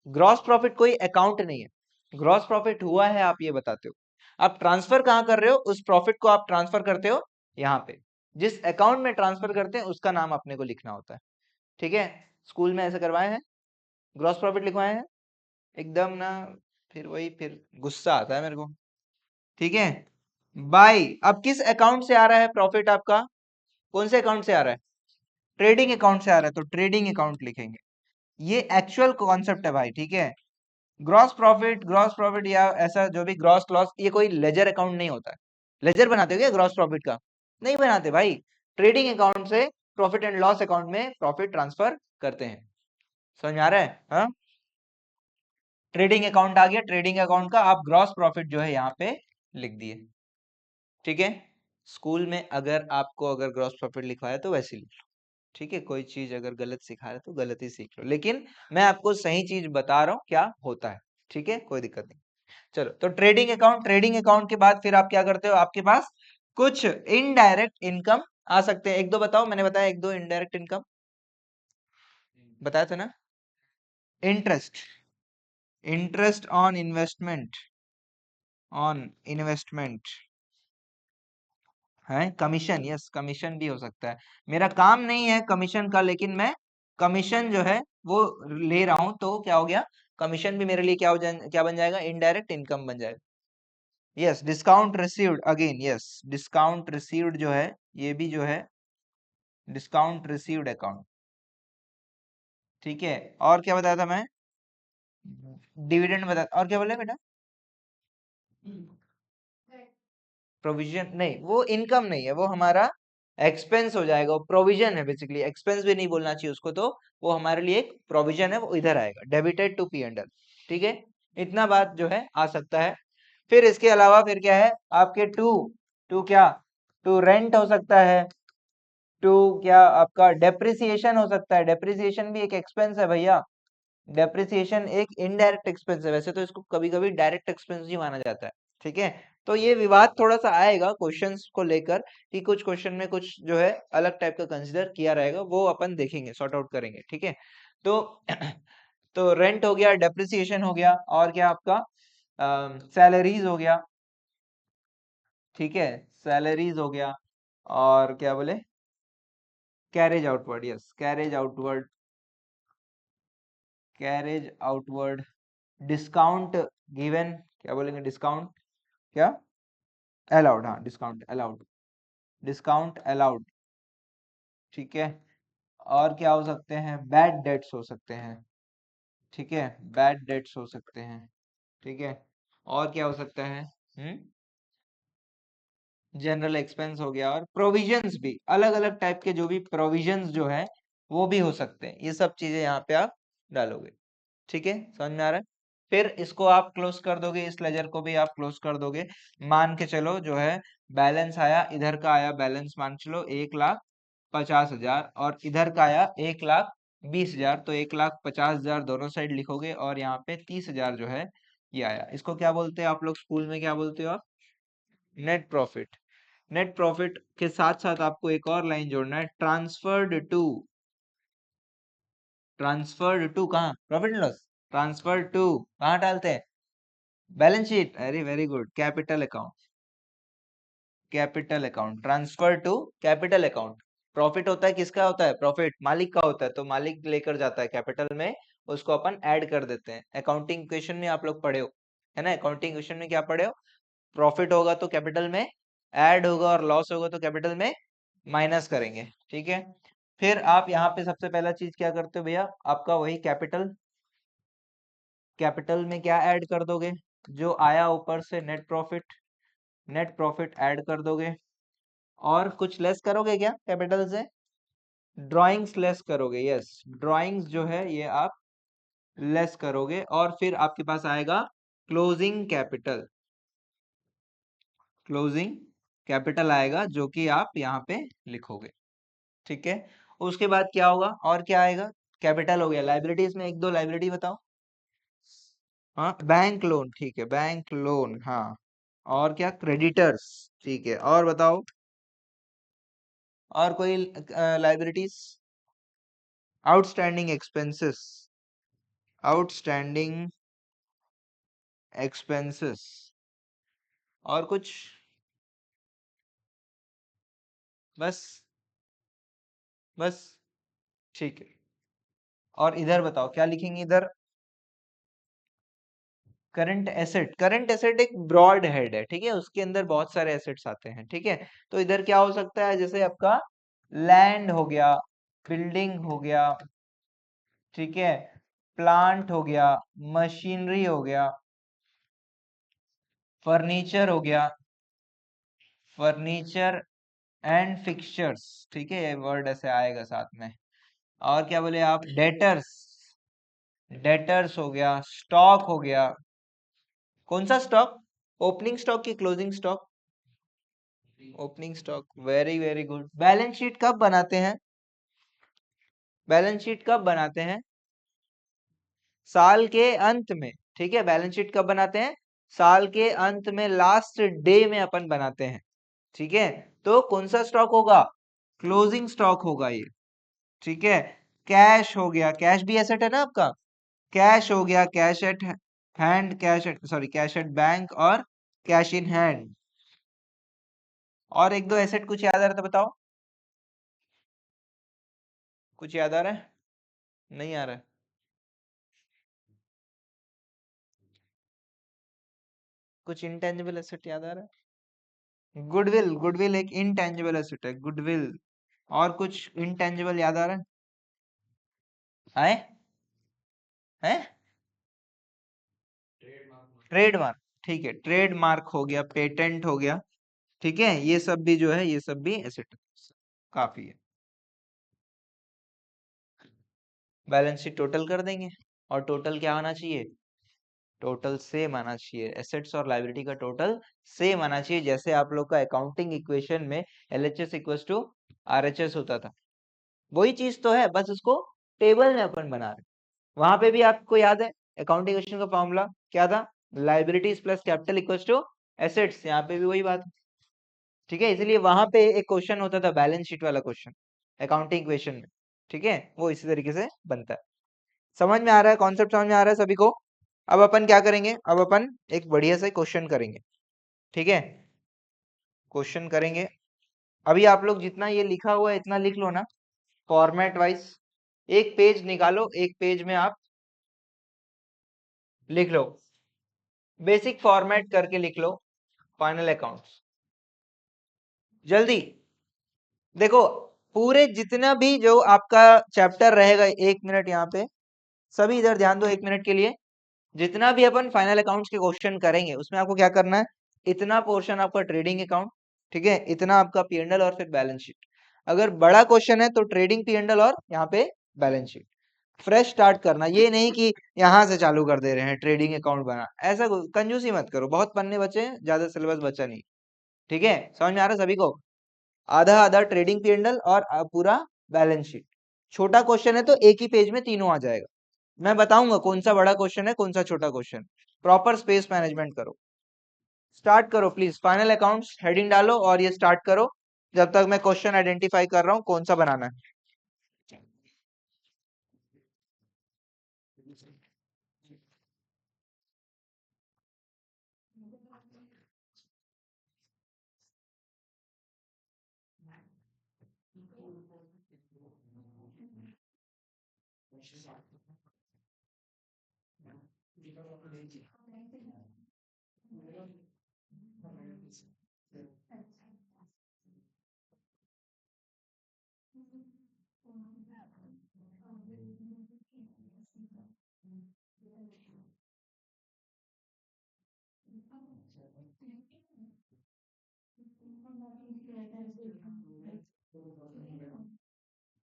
ग्रॉस प्रॉफिट कोई अकाउंट नहीं है। ग्रॉस प्रॉफिट हुआ है आप ये बताते हो, आप ट्रांसफर कहाँ कर रहे हो, उस प्रॉफिट को आप ट्रांसफर करते हो यहाँ पे, जिस अकाउंट में ट्रांसफर करते हैं उसका नाम अपने को लिखना होता है। ठीक है, स्कूल में ऐसे करवाए हैं, ग्रॉस प्रॉफिट लिखवाए हैं एकदम ना, फिर वही फिर गुस्सा आता है मेरे को। ठीक है, बाई, अब किस अकाउंट से आ रहा है प्रॉफिट आपका, कौन से अकाउंट से आ रहा है, ट्रेडिंग अकाउंट से आ रहा है, तो ट्रेडिंग अकाउंट लिखेंगे। ये एक्चुअल कॉन्सेप्ट है भाई। ठीक है, ग्रॉस प्रॉफिट या ऐसा जो भी ग्रॉस लॉस, ये कोई लेजर अकाउंट नहीं होता है। लेजर बनाते हो क्या ग्रॉस प्रॉफिट का, नहीं बनाते भाई। ट्रेडिंग अकाउंट से प्रॉफिट एंड लॉस अकाउंट में प्रॉफिट ट्रांसफर करते हैं। समझ में आ रहा है? हाँ, ट्रेडिंग अकाउंट आ गया, ट्रेडिंग अकाउंट का आप ग्रॉस प्रॉफिट जो है यहाँ पे लिख दिए। ठीक है, स्कूल में अगर आपको अगर ग्रॉस प्रॉफिट लिखवाया तो वैसे लिख लो। ठीक है, कोई चीज अगर गलत सिखा रहा है तो गलत ही सीख लो, लेकिन मैं आपको सही चीज बता रहा हूँ क्या होता है। ठीक है, कोई दिक्कत नहीं। चलो, तो ट्रेडिंग अकाउंट, ट्रेडिंग अकाउंट के बाद फिर आप क्या करते हो, आपके पास कुछ इनडायरेक्ट इनकम आ सकते हैं। एक दो बताओ, मैंने बताया एक दो इनडायरेक्ट इनकम बताया था ना। Interest, interest on investment, on investment है। कमीशन, यस कमीशन भी हो सकता है। मेरा काम नहीं है कमीशन का, लेकिन मैं कमीशन जो है वो ले रहा हूं, तो क्या हो गया, कमीशन भी मेरे लिए क्या बन जाएगा, इनडायरेक्ट इनकम बन जाएगा। Yes, discount received, again yes, discount received जो है, ये भी जो है डिस्काउंट रिसीव्ड अकाउंट। ठीक है, और क्या बताया था मैं, डिविडेंड बताया, और क्या बोले बेटा, प्रोविजन नहीं, वो इनकम नहीं है, वो हमारा एक्सपेंस हो जाएगा, वो प्रोविजन है बेसिकली, एक्सपेंस भी नहीं बोलना चाहिए उसको, तो वो हमारे लिए एक प्रोविजन है, वो इधर आएगा, डेबिटेड टू पी एंडल। ठीक है, इतना बात जो है आ सकता है। फिर इसके अलावा फिर क्या है आपके, टू टू क्या, टू रेंट हो सकता है, टू क्या आपका डेप्रिसिएशन हो सकता है। डेप्रिसिएशन भी एक एक्सपेंस है भैया, डेप्रिसिएशन एक इनडायरेक्ट एक्सपेंस है, वैसे तो इसको कभी कभी डायरेक्ट एक्सपेंस ही माना जाता है। ठीक है, तो ये विवाद थोड़ा सा आएगा क्वेश्चंस को लेकर, कि कुछ क्वेश्चन में कुछ जो है अलग टाइप का कंसिडर किया रहेगा, वो अपन देखेंगे, सॉर्ट आउट करेंगे। ठीक है, तो तो रेंट हो गया, डेप्रिसिएशन हो गया, और क्या आपका सैलरीज हो गया। ठीक है, सैलरीज हो गया, और क्या बोले, carriage outward, yes carriage outward, carriage outward, discount given, क्या बोलेंगे, डिस्काउंट क्या, अलाउड, हाँ डिस्काउंट अलाउड, डिस्काउंट अलाउड। ठीक है, और क्या हो सकते हैं, बैड डेट्स हो सकते हैं। ठीक है, बैड डेट्स हो सकते हैं। ठीक है, और क्या हो सकता है, जनरल एक्सपेंस हो गया, और प्रोविजंस भी, अलग अलग टाइप के जो भी प्रोविजंस जो है वो भी हो सकते हैं। ये सब चीजें यहाँ पे आप डालोगे। ठीक है, समझ में आ रहा है? फिर इसको आप क्लोज कर दोगे, इस लेजर को भी आप क्लोज कर दोगे। मान के चलो जो है बैलेंस आया, इधर का आया बैलेंस, मान के चलो 1,50,000, और इधर का आया 1,20,000, तो 1,50,000 दोनों साइड लिखोगे, और यहाँ पे 30,000 जो है ये आया। इसको क्या बोलते हैं आप लोग स्कूल में, क्या बोलते हो आप, नेट प्रॉफिट। नेट प्रॉफिट के साथ साथ आपको एक और लाइन जोड़ना है, ट्रांसफर्ड टू, ट्रांसफर्ड टू कहाँ, profit and loss, transfer to कहाँ डालते हैं? Balance sheet. अरे very good, capital account. Capital account, transfer to capital account. Profit होता है, किसका होता है प्रॉफिट? मालिक का होता है, तो मालिक लेकर जाता है कैपिटल में, उसको अपन ऐड कर देते हैं। अकाउंटिंग इक्वेशन में आप लोग पढ़े हो, है ना? अकाउंटिंग इक्वेशन में क्या पढ़े हो? प्रॉफिट होगा तो कैपिटल में ऐड होगा, और लॉस होगा तो कैपिटल में माइनस करेंगे, ठीक है? फिर आप यहाँ पे सबसे पहला चीज क्या करते हो भैया? आपका वही कैपिटल, कैपिटल में क्या ऐड कर दोगे? जो आया ऊपर से net profit, net profit add कर दोगे। और कुछ लेस करोगे क्या कैपिटल से? ड्राइंग्स लेस करोगे, यस, ड्राइंग्स जो है ये आप लेस करोगे, और फिर आपके पास आएगा क्लोजिंग कैपिटल। क्लोजिंग कैपिटल आएगा जो कि आप यहाँ पे लिखोगे, ठीक है? उसके बाद क्या होगा और क्या आएगा? कैपिटल हो गया। लाइबिलिटीज में एक दो लाइबिलिटी बताओ। हाँ, बैंक लोन, ठीक है, बैंक लोन, हाँ। और क्या? क्रेडिटर्स, ठीक है। और बताओ, और कोई liabilities? Outstanding expenses, outstanding expenses. और कुछ? बस? बस, ठीक है। और इधर बताओ क्या लिखेंगे इधर? Current asset. करंट एसेट एक ब्रॉड हेड है, ठीक है, उसके अंदर बहुत सारे एसेट्स आते हैं, ठीक है? तो इधर क्या हो सकता है? जैसे आपका लैंड हो गया, बिल्डिंग हो गया, ठीक है, प्लांट हो गया, मशीनरी हो गया, फर्नीचर हो गया, फर्नीचर एंड फिक्सचर्स, ठीक है, ये वर्ड ऐसे आएगा साथ में। और क्या बोले आप? डेटर्स, डेटर्स हो गया, स्टॉक हो गया। कौन सा स्टॉक? ओपनिंग स्टॉक की closing stock? Opening stock, very very good. Balance sheet कब बनाते हैं? बैलेंस शीट कब बनाते हैं? साल के अंत में, ठीक है। बैलेंस शीट कब बनाते हैं? साल के अंत में, लास्ट डे में अपन बनाते हैं, ठीक है। तो कौन सा स्टॉक होगा? क्लोजिंग स्टॉक होगा ये, ठीक है। कैश हो गया, कैश भी एसेट है ना आपका, कैश हो गया, cash at hand, cash at, sorry, cash at bank और कैश इन हैंड। और एक दो एसेट कुछ याद आ रहा था, बताओ। कुछ याद आ रहा है? नहीं आ रहा है? कुछ इंटेंजिबल एसेट याद आ रहा है? गुडविल, गुडविल एक इंटेंजिबल एसेट है, गुडविल। और कुछ इंटेंजिबल याद आ रहा है? है? ट्रेडमार्क, ठीक है, ट्रेडमार्क हो गया, पेटेंट हो गया, ठीक है। ये सब भी जो है, ये सब भी एसेट काफी है। बैलेंस शीट टोटल कर देंगे, और टोटल क्या आना चाहिए? टोटल सेम आना चाहिए। एसेट्स और लायबिलिटी का टोटल सेम आना चाहिए, जैसे आप लोग का अकाउंटिंग इक्वेशन में LHS इक्वल्स टू RHS होता था, वही चीज तो है, बस उसको टेबल में अपन बना रहे। वहां पे भी आपको याद है अकाउंटिंग इक्वेशन का फॉर्मूला क्या था? Liabilities plus capital equals to assets. यहाँ पे भी वही बात है, ठीक है। इसलिए वहां पे एक क्वेश्चन होता था, बैलेंस शीट वाला क्वेश्चन अकाउंटिंग इक्वेशन में, ठीक है, वो इसी तरीके से बनता है। समझ में आ रहा है? कॉन्सेप्ट समझ में आ रहा है सभी को? अब अपन क्या करेंगे? अब अपन एक बढ़िया से क्वेश्चन करेंगे, ठीक है। क्वेश्चन करेंगे। अभी आप लोग जितना ये लिखा हुआ है इतना लिख लो ना, फॉर्मेट वाइज। एक पेज निकालो, एक पेज में आप लिख लो, बेसिक फॉर्मेट करके लिख लो, फाइनल अकाउंट्स। जल्दी देखो, पूरे जितना भी जो आपका चैप्टर रहेगा, 1 मिनट यहाँ पे, सभी इधर ध्यान दो 1 मिनट के लिए। जितना भी अपन फाइनल अकाउंट्स के क्वेश्चन करेंगे उसमें आपको क्या करना है? इतना पोर्शन आपका ट्रेडिंग अकाउंट, ठीक है, इतना आपका P&L और फिर बैलेंस शीट। अगर बड़ा क्वेश्चन है तो ट्रेडिंग, P&L और यहाँ पे बैलेंस शीट। फ्रेश स्टार्ट करना, ये नहीं कि यहाँ से चालू कर दे रहे हैं ट्रेडिंग अकाउंट बना, ऐसा कंजूसी मत करो। बहुत पन्ने बचे हैं, ज्यादा सिलेबस बचा नहीं, ठीक है। समझ में आ रहा है सभी को? आधा आधा ट्रेडिंग, P&L और पूरा बैलेंस शीट। छोटा क्वेश्चन है तो एक ही पेज में तीनों आ जाएगा। मैं बताऊंगा कौन सा बड़ा क्वेश्चन है, कौन सा छोटा क्वेश्चन। प्रॉपर स्पेस मैनेजमेंट करो। स्टार्ट करो प्लीज, फाइनल अकाउंट्स हेडिंग डालो और ये स्टार्ट करो, जब तक मैं क्वेश्चन आइडेंटिफाई कर रहा हूँ कौन सा बनाना है।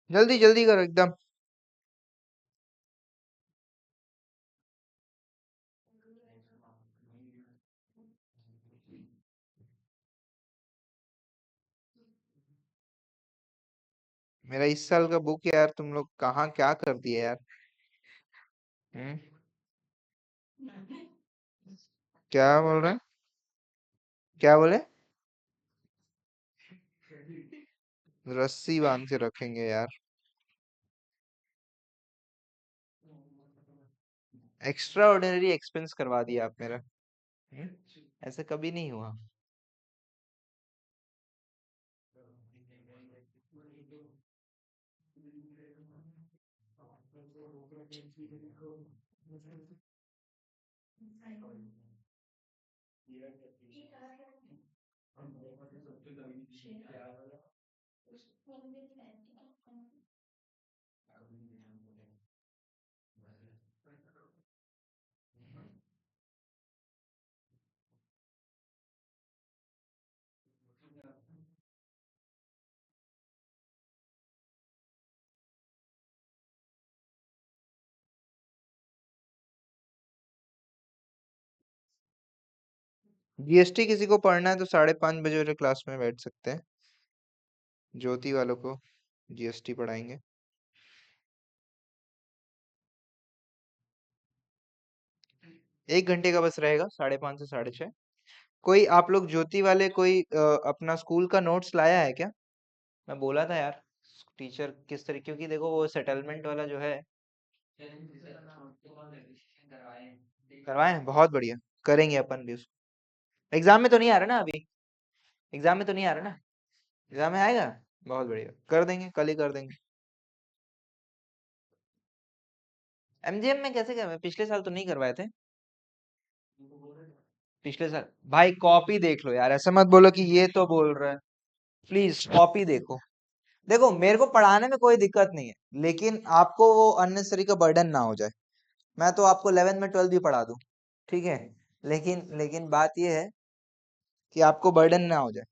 जल्दी जल्दी करो एकदम। मेरा इस साल का बुक यार तुम लोग कहाँ क्या कर दिए यार। हम्म। क्या बोल रहे हैं? क्या बोले? रस्सी बांध के रखेंगे यार। एक्स्ट्रा ऑर्डिनरी एक्सपेंस करवा दिया आप मेरा। हम्म? ऐसा कभी नहीं हुआ। जीएसटी किसी को पढ़ना है तो 5:30 बजे वाले क्लास में बैठ सकते हैं। ज्योति वालों को जीएसटी पढ़ाएंगे। 1 घंटे का बस रहेगा, 5:30 से 6:30। कोई आप लोग ज्योति वाले कोई अपना स्कूल का नोट्स लाया है क्या? मैं बोला था यार टीचर किस तरीके, क्योंकि देखो वो सेटलमेंट वाला जो है करवाए, बहुत बढ़िया। करेंगे अपन भी उसको। एग्जाम में तो नहीं आ रहा ना अभी? एग्जाम में तो नहीं आ रहा ना? एग्जाम में आएगा। बहुत बढ़िया, कर देंगे, कल ही कर देंगे। एमजीएम में कैसे करवाए? पिछले साल तो नहीं करवाए थे। पिछले साल भाई कॉपी देख लो यार, ऐसा मत बोलो कि ये तो बोल रहा है। प्लीज कॉपी देखो। देखो मेरे को पढ़ाने में कोई दिक्कत नहीं है, लेकिन आपको वो अननेसेसरी का बर्डन ना हो जाए। मैं तो आपको 11th में 12th भी पढ़ा दूं, ठीक है। लेकिन लेकिन बात ये है कि आपको बर्डन ना हो जाए।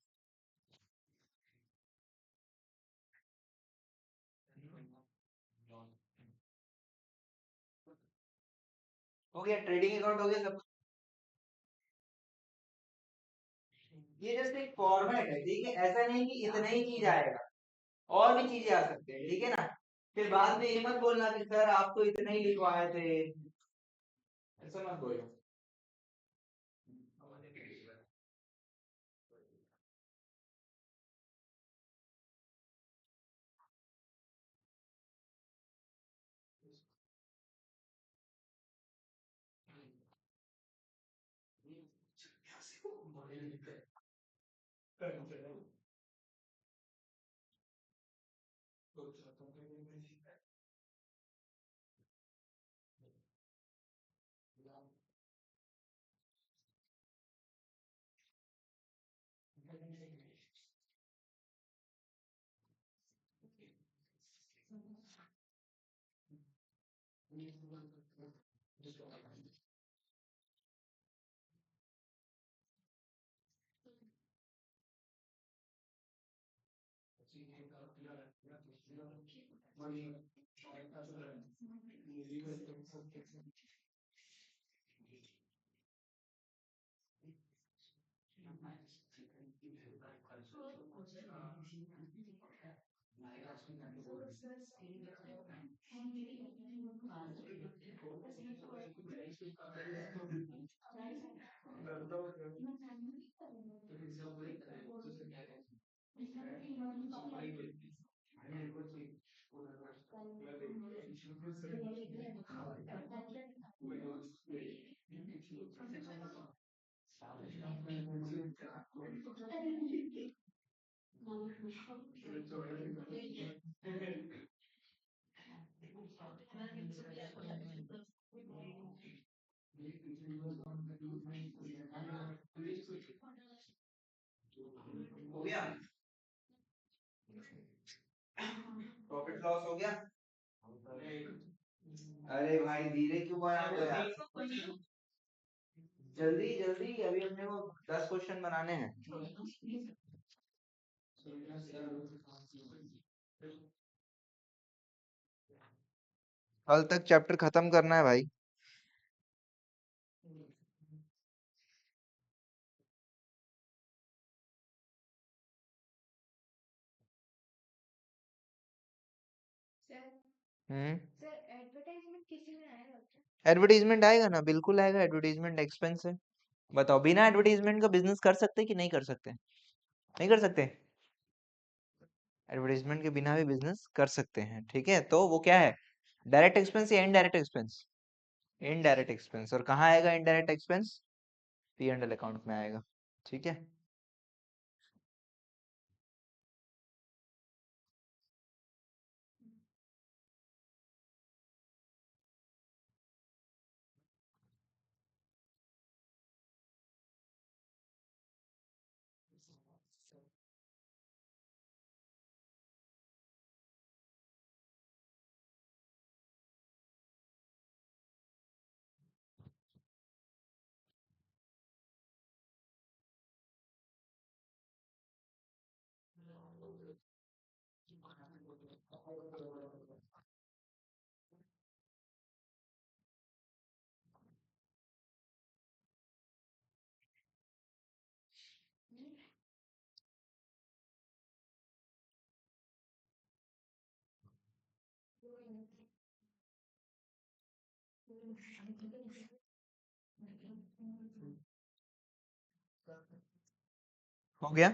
हो गया, ट्रेडिंग अकाउंट हो गया सब। ये जस्ट एक फॉर्मेट है, ठीक है, ऐसा नहीं कि इतना ही चीज आएगा, और भी चीजें आ सकते हैं, ठीक है ना। फिर बाद में ये मत बोलना कि सर आप तो इतना ही लिखवाए थे, ऐसा मत बोलो। हो गया। प्रॉफिट लॉस हो गया। अरे भाई धीरे क्यों बना रहे हो यार? जल्दी जल्दी, अभी अपने को 10 क्वेश्चन बनाने हैं। कल तक चैप्टर खत्म करना है भाई। हम्म। एडवर्टीजमेंट आएगा ना, बिल्कुल आएगा। एडवर्टीजमेंट एक्सपेंस है। बताओ, बिना एडवर्टीजमेंट का बिजनेस कर सकते कि नहीं कर सकते? नहीं कर सकते। एडवर्टीजमेंट के बिना भी बिजनेस कर सकते हैं, ठीक है। तो वो क्या है, डायरेक्ट एक्सपेंस या इनडायरेक्ट एक्सपेंस? Indirect expense. और कहाँ आएगा indirect expense? P and L account में आएगा, ठीक है। हो गया।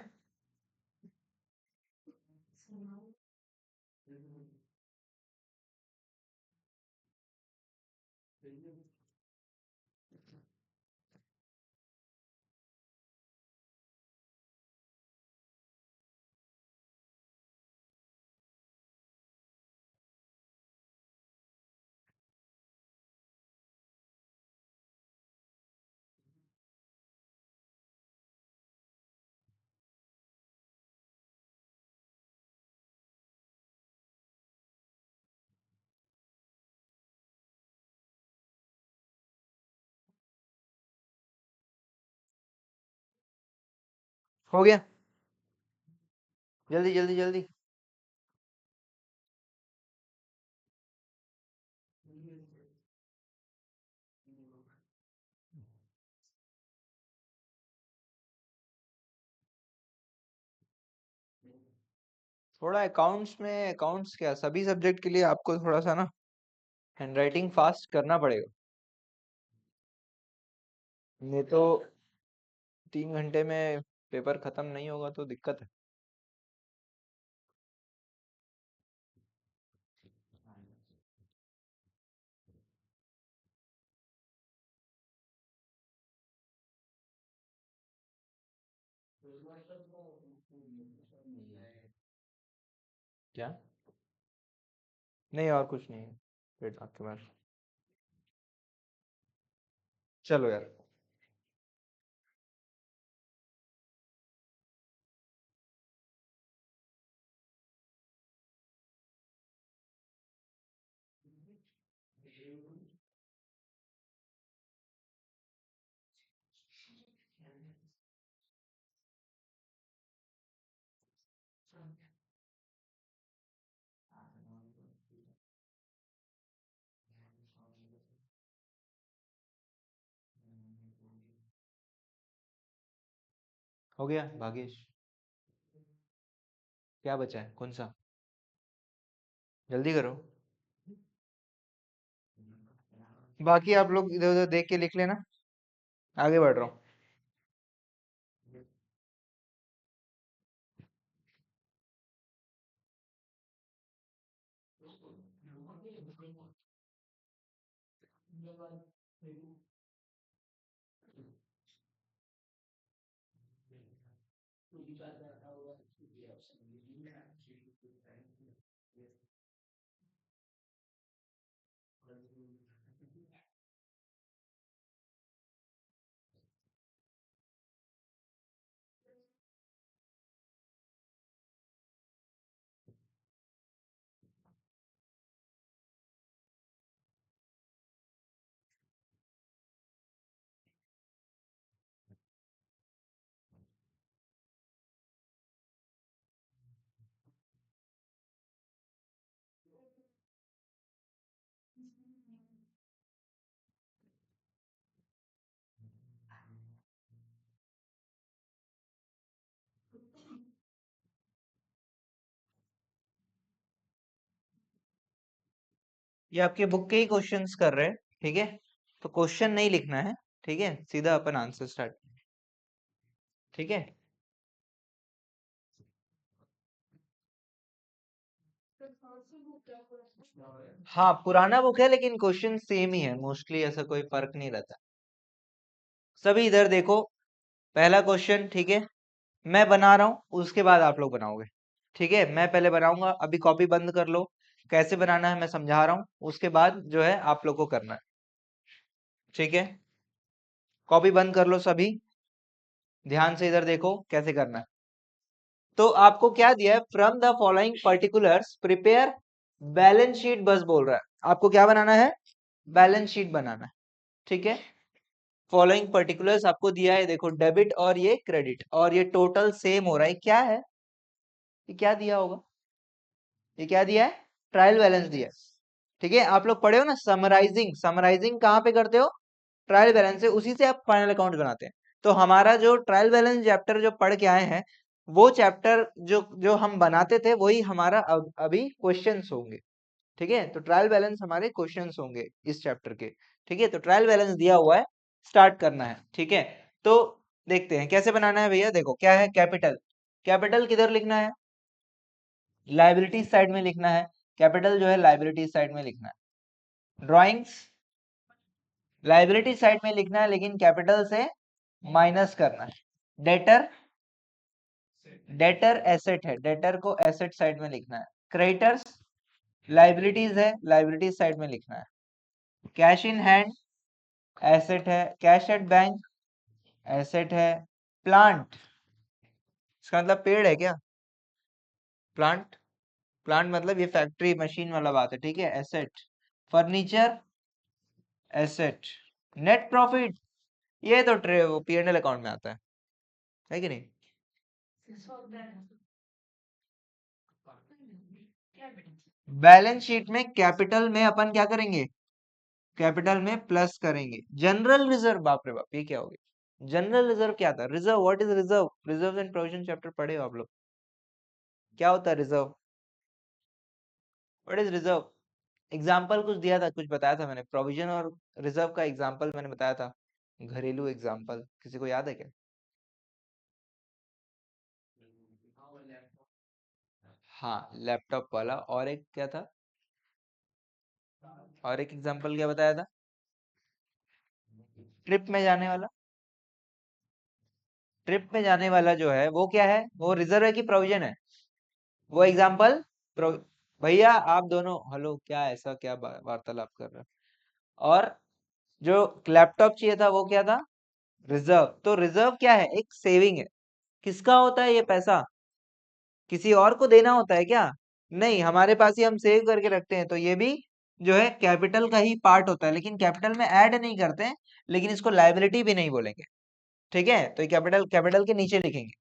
हो गया। जल्दी जल्दी जल्दी। थोड़ा अकाउंट्स में, अकाउंट्स क्या सभी सब्जेक्ट के लिए आपको थोड़ा सा ना हैंडराइटिंग फास्ट करना पड़ेगा। नहीं तो 3 घंटे में पेपर खत्म नहीं होगा तो दिक्कत है। क्या? नहीं, और कुछ नहीं है पेट आपके पास। चलो यार। हो गया भागेश। क्या बचा है, कौन सा? जल्दी करो। बाकी आप लोग इधर उधर देख के लिख लेना। आगे बढ़ रहा हूँ। ये आपके बुक के ही क्वेश्चंस कर रहे हैं, ठीक है। तो क्वेश्चन नहीं लिखना है, ठीक है, सीधा अपन आंसर स्टार्ट, ठीक है। हाँ पुराना बुक है लेकिन क्वेश्चन सेम ही है, मोस्टली ऐसा कोई फर्क नहीं रहता। सभी इधर देखो, पहला क्वेश्चन, ठीक है, मैं बना रहा हूँ उसके बाद आप लोग बनाओगे, ठीक है। मैं पहले बनाऊंगा, अभी कॉपी बंद कर लो, कैसे बनाना है मैं समझा रहा हूँ, उसके बाद जो है आप लोग को करना है, ठीक है। कॉपी बंद कर लो सभी, ध्यान से इधर देखो कैसे करना है। तो आपको क्या दिया है, from the following particulars prepare balance sheet, बस बोल रहा है आपको क्या बनाना है, बैलेंस शीट बनाना है, ठीक है। फॉलोइंग पर्टिकुलर्स आपको दिया है, देखो डेबिट और ये क्रेडिट और ये टोटल सेम हो रहा है, क्या है ये, क्या दिया होगा, ये क्या दिया है, ट्रायल बैलेंस दिया है, ठीक है। आप लोग पढ़े हो ना समराइजिंग, समराइजिंग कहाँ पे करते हो, ट्रायल बैलेंस से, उसी से आप फाइनल अकाउंट बनाते हैं। तो हमारा जो ट्रायल बैलेंस चैप्टर जो पढ़ के आए हैं, वो चैप्टर जो जो हम बनाते थे वही हमारा अभी क्वेश्चंस होंगे, ठीक है। तो ट्रायल बैलेंस हमारे क्वेश्चंस होंगे इस चैप्टर के, ठीक है। तो ट्रायल बैलेंस दिया हुआ है, स्टार्ट करना है, ठीक है। तो देखते हैं कैसे बनाना है भैया, देखो क्या है, कैपिटल, कैपिटल किधर लिखना है, लाइबिलिटी साइड में लिखना है, कैपिटल जो है लाइबिलिटी साइड में लिखना है। ड्राइंग्स लाइबिलिटी साइड में लिखना है लेकिन कैपिटल से माइनस करना है। डेटर, डेटर एसेट है, डेटर को एसेट साइड में लिखना है। क्रेडिटर्स लाइबिलिटीज है, लाइबिलिटीज साइड में लिखना है। कैश इन हैंड एसेट है, कैश एट बैंक एसेट है। प्लांट, इसका मतलब पेड़ है क्या, प्लांट, प्लांट मतलब ये फैक्ट्री मशीन वाला बात है, ठीक है, asset. Furniture asset. Net profit, ये तो वो P&L अकाउंट में आता है कि नहीं। बैलेंस शीट में कैपिटल में अपन क्या करेंगे, कैपिटल में प्लस करेंगे। जनरल रिजर्व, बाप रे बाप ये क्या हो गया, जनरल रिजर्व क्या था, reserve, what is reserve, reserve and provision chapter पढ़े हो आप लोग, क्या होता है reserve, what is reserve. Example कुछ दिया था, कुछ बताया था मैंने, प्रोविजन और रिजर्व का एग्जाम्पल मैंने बताया था, घरेलू एग्जाम्पल, किसी को याद है क्या। हाँ लैपटॉप वाला, और एक क्या था, और एक एग्जाम्पल क्या बताया था, ट्रिप में जाने वाला, ट्रिप में जाने वाला जो है वो क्या है, वो रिजर्व है कि प्रोविजन है, वो एग्जाम्पल भैया आप दोनों हेलो, क्या ऐसा क्या वार्तालाप कर रहे हो। और जो लैपटॉप चाहिए था वो क्या था, रिजर्व। तो रिजर्व क्या है, एक सेविंग है, किसका होता है ये पैसा, किसी और को देना होता है क्या, नहीं, हमारे पास ही हम सेव करके रखते हैं। तो ये भी जो है कैपिटल का ही पार्ट होता है, लेकिन कैपिटल में ऐड नहीं करते हैं, लेकिन इसको लाइबिलिटी भी नहीं बोलेंगे, ठीक है। तो ये कैपिटल, कैपिटल के नीचे लिखेंगे,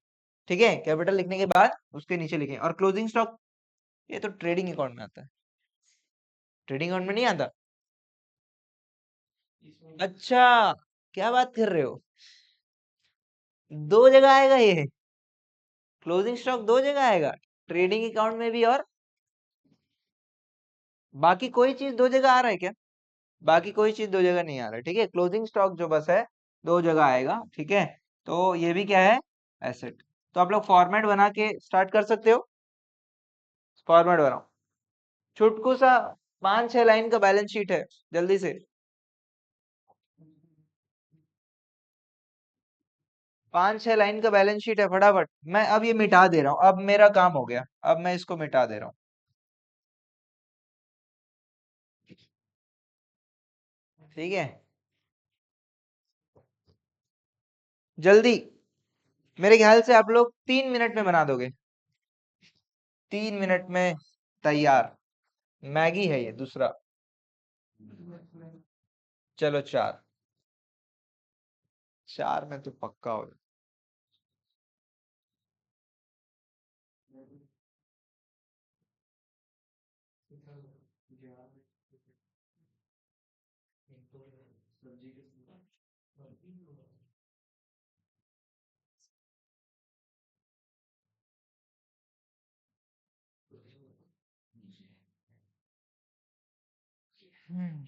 ठीक है, कैपिटल लिखने के बाद उसके नीचे लिखेंगे। और क्लोजिंग स्टॉक, ये तो ट्रेडिंग अकाउंट में आता है, ट्रेडिंग अकाउंट में नहीं आता। अच्छा, क्या बात कर रहे हो, दो जगह आएगा ये, क्लोजिंग स्टॉक दो जगह आएगा, ट्रेडिंग अकाउंट में भी और बाकी कोई चीज दो जगह आ रहा है क्या, बाकी कोई चीज दो जगह नहीं आ रहा है, ठीक है। क्लोजिंग स्टॉक जो बस है दो जगह आएगा, ठीक है। तो ये भी क्या है, एसेट। तो आप लोग फॉर्मेट बना के स्टार्ट कर सकते हो, फॉर्मेट बनाओ, छुटकू सा 5-6 लाइन का बैलेंस शीट है, जल्दी से 5-6 लाइन का बैलेंस शीट है, फटाफट। मैं अब ये मिटा दे रहा हूँ, अब मेरा काम हो गया, अब मैं इसको मिटा दे रहा हूँ, ठीक है, जल्दी। मेरे ख्याल से आप लोग 3 मिनट में बना दोगे, 3 मिनट में तैयार, मैगी है ये दूसरा, चलो 4, 4 में तो पक्का हो। हम्म।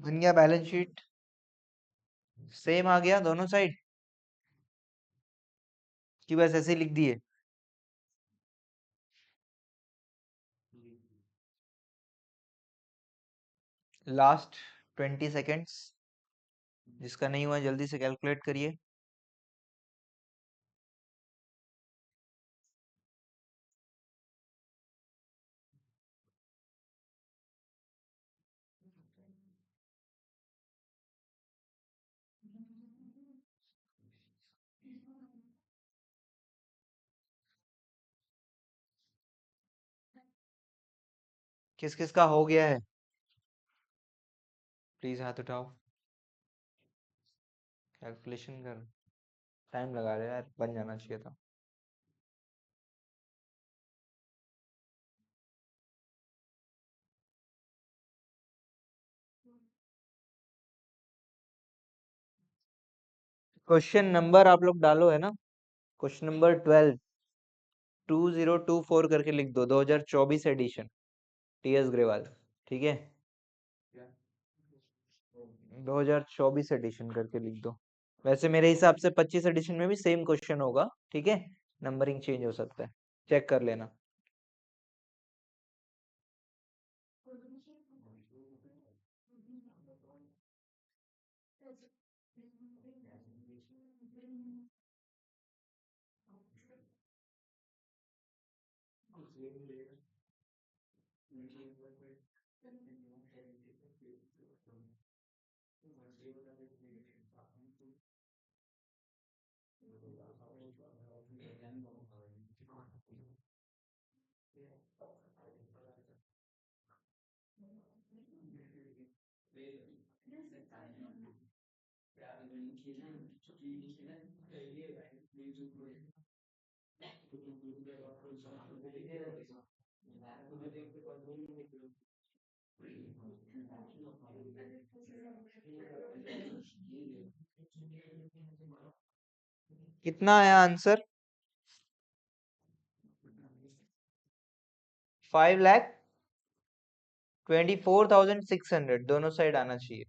बन गया बैलेंस शीट। सेम आ गया दोनों साइड कि बस ऐसे ही लिख दिए। Last 20 seconds. जिसका नहीं हुआ जल्दी से कैलकुलेट करिए। किस किस का हो गया है प्लीज हाथ उठाओ। कैलकुलेशन कर। टाइम लगा रहे यार, बन जाना चाहिए था। क्वेश्चन नंबर आप लोग डालो है ना। क्वेश्चन नंबर 12 2024 करके लिख दो, 2024 एडिशन, टीएस ग्रेवाल। ठीक है, 2024 एडिशन करके लिख दो। वैसे मेरे हिसाब से 25 एडिशन में भी सेम क्वेश्चन होगा। ठीक है, नंबरिंग चेंज हो सकता है, चेक कर लेना। कितना आया आंसर? 5,24,600 दोनों साइड आना चाहिए।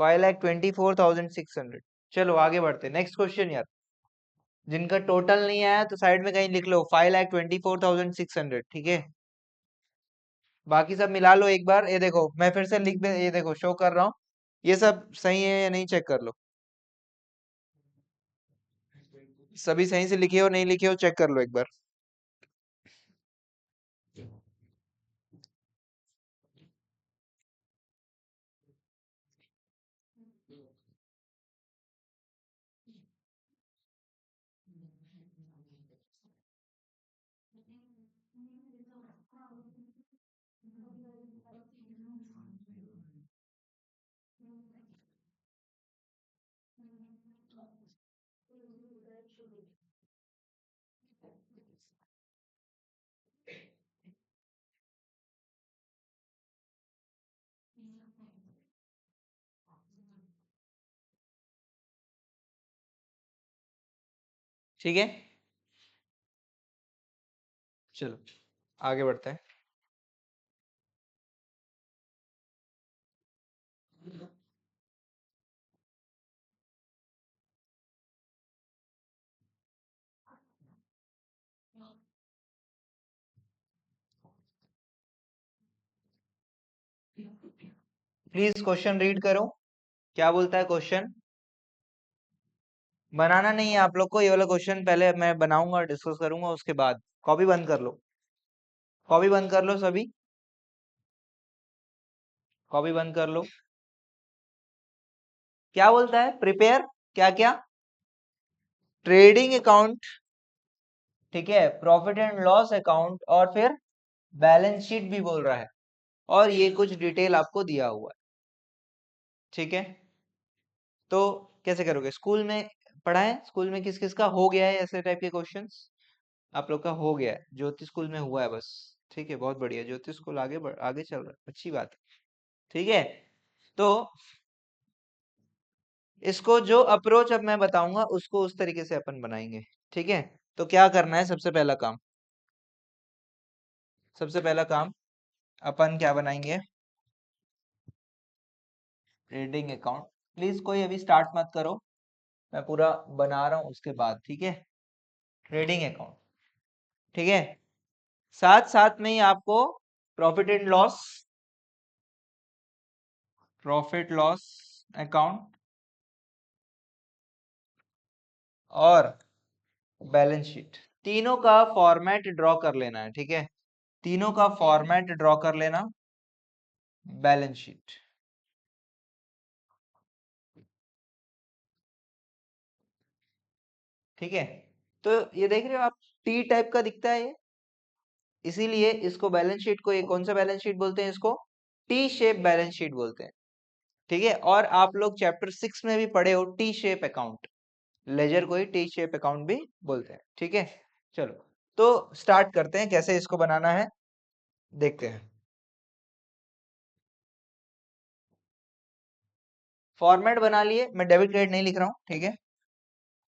5,24,600। चलो आगे बढ़ते, नेक्स्ट क्वेश्चन यार। जिनका टोटल नहीं आया तो साइड में कहीं लिख लो 5,24,600, ठीक है। बाकी सब मिला लो एक बार, ये देखो मैं फिर से लिख दे, ये देखो शो कर रहा हूँ, ये सब सही है या नहीं चेक कर लो। सभी सही से लिखे हो नहीं लिखे हो चेक कर लो एक बार। ठीक है, चलो आगे बढ़ते हैं। प्लीज क्वेश्चन रीड करो, क्या बोलता है क्वेश्चन। बनाना नहीं है आप लोग को, ये वाला क्वेश्चन पहले मैं बनाऊंगा, डिस्कस करूंगा, उसके बाद कॉपी बंद कर लो, कॉपी बंद कर लो सभी, कॉपी बंद कर लो। क्या बोलता है? प्रिपेयर क्या क्या? ट्रेडिंग अकाउंट, ठीक है, प्रॉफिट एंड लॉस अकाउंट, और फिर बैलेंस शीट भी बोल रहा है, और ये कुछ डिटेल आपको दिया हुआ है, ठीक है। तो कैसे करोगे? स्कूल में पढ़ा है, स्कूल में किस किस का हो गया है ऐसे टाइप के क्वेश्चंस? आप लोग का हो गया है, ज्योति स्कूल में हुआ है बस, ठीक है, बहुत बढ़िया, ज्योति स्कूल आगे चल रहा है, अच्छी बात है, ठीक है। तो इसको जो अप्रोच अब मैं बताऊंगा उसको उस तरीके से अपन बनाएंगे, ठीक है। तो क्या करना है, सबसे पहला काम, सबसे पहला काम अपन क्या बनाएंगे? Trading account. प्लीज कोई अभी स्टार्ट मत करो, मैं पूरा बना रहा हूं उसके बाद, ठीक है। ट्रेडिंग अकाउंट, ठीक है। साथ साथ में ही आपको profit and loss, profit loss account और बैलेंस शीट, तीनों का फॉर्मेट ड्रॉ कर लेना है, ठीक है। तीनों का फॉर्मेट ड्रॉ कर लेना, बैलेंस शीट, ठीक है। तो ये देख रहे हो आप, टी टाइप का दिखता है ये, इसीलिए इसको बैलेंस शीट को, ये कौन सा बैलेंस शीट बोलते हैं? इसको टी शेप बैलेंस शीट बोलते हैं, ठीक है। और आप लोग चैप्टर 6 में भी पढ़े हो टी शेप अकाउंट, लेजर को ही टी शेप अकाउंट भी बोलते हैं, ठीक है। चलो तो स्टार्ट करते हैं, कैसे इसको बनाना है देखते हैं। फॉर्मेट बना लिए, मैं डेबिट क्रेडिट नहीं लिख रहा हूँ, ठीक है।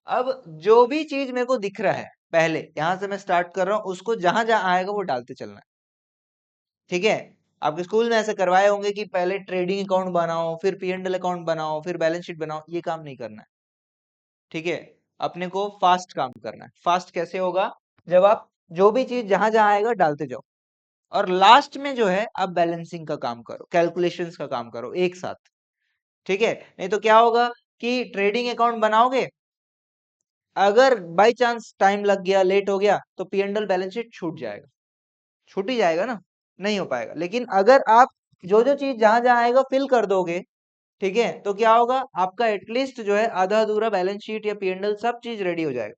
अब जो भी चीज मेरे को दिख रहा है, पहले यहां से मैं स्टार्ट कर रहा हूं, उसको जहां जहां आएगा वो डालते चलना है, ठीक है। आपके स्कूल में ऐसे करवाए होंगे कि पहले ट्रेडिंग अकाउंट बनाओ, फिर पी एंड एल अकाउंट बनाओ, फिर बैलेंस शीट बनाओ, ये काम नहीं करना है, ठीक है। अपने को फास्ट काम करना है। फास्ट कैसे होगा? जब आप जो भी चीज जहां जहां आएगा डालते जाओ, और लास्ट में जो है आप बैलेंसिंग का काम करो, कैलकुलेशंस का काम करो एक साथ, ठीक है। नहीं तो क्या होगा कि ट्रेडिंग अकाउंट बनाओगे, अगर बाई चांस टाइम लग गया, लेट हो गया, तो P and L balance sheet छूट जाएगा, छूट ही जाएगा ना, नहीं हो पाएगा। लेकिन अगर आप जो जो चीज जहां जहां आएगा फिल कर दोगे, ठीक है, तो क्या होगा, आपका एटलीस्ट जो है आधा अधूरा बैलेंस शीट या पी एंड एल सब चीज रेडी हो जाएगा।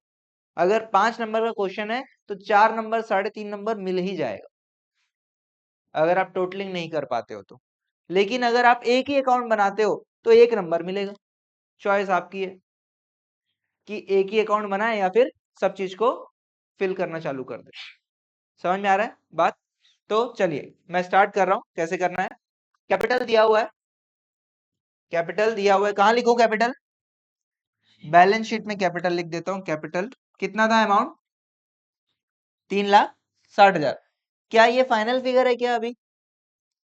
अगर 5 नंबर का क्वेश्चन है तो 4 नंबर 3.5 नंबर मिल ही जाएगा, अगर आप टोटलिंग नहीं कर पाते हो तो। लेकिन अगर आप एक ही अकाउंट बनाते हो तो 1 नंबर मिलेगा, चॉइस आपकी है कि एक ही अकाउंट बनाए या फिर सब चीज को फिल करना चालू कर दे। समझ में आ रहा है बात? तो चलिए मैं स्टार्ट कर रहा हूं कैसे करना है। कैपिटल दिया हुआ है, कैपिटल दिया हुआ है, कहां लिखूं कैपिटल? बैलेंस शीट में कैपिटल लिख देता हूं। कैपिटल कितना था अमाउंट? 3,60,000। क्या ये फाइनल फिगर है क्या अभी?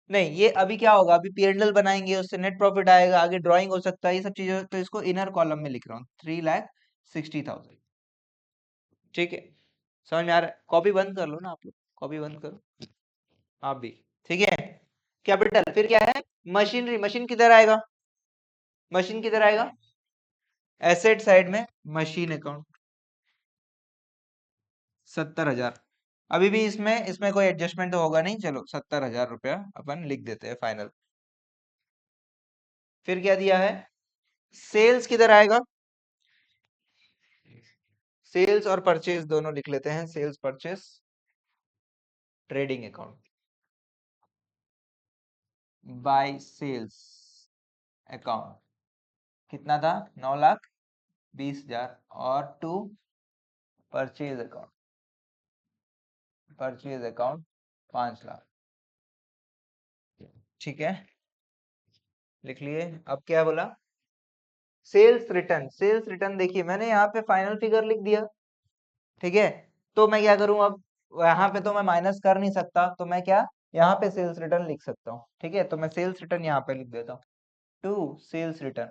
नहीं, ये अभी क्या होगा, अभी पीएनएल बनाएंगे, उससे नेट प्रॉफिट आएगा, आगे ड्राइंग हो सकता है, ये सब चीजें, तो इसको इनर कॉलम में लिख रहा हूँ 3,60,000। ठीक है, समझ में आ रहा है? कॉपी बंद कर लो ना आप लोग, कॉपी बंद करो आप भी। ठीक है, कैपिटल फिर क्या है? मशीनरी, मशीन किधर आएगा? मशीन किधर आएगा? एसेट साइड में मशीन अकाउंट 70,000। अभी भी इसमें इसमें कोई एडजस्टमेंट तो होगा नहीं, चलो 70,000 रुपया अपन लिख देते हैं फाइनल। फिर क्या दिया है? सेल्स किधर आएगा? सेल्स और परचेज दोनों लिख लेते हैं, sales purchase trading account by sales account कितना था? 9,20,000। और to purchase account, purchase account 5,00,000। ठीक है, लिख लिए। अब क्या बोला? सेल्स रिटर्न, सेल्स रिटर्न देखिए मैंने यहाँ पे फाइनल फिगर लिख दिया। ठीक है, तो मैं क्या करूं अब? यहाँ पे तो मैं माइनस कर नहीं सकता, तो मैं क्या यहाँ पे सेल्स रिटर्न लिख सकता हूँ। ठीक है, तो मैं सेल्स रिटर्न यहाँ पे लिख देता हूँ, टू सेल्स रिटर्न।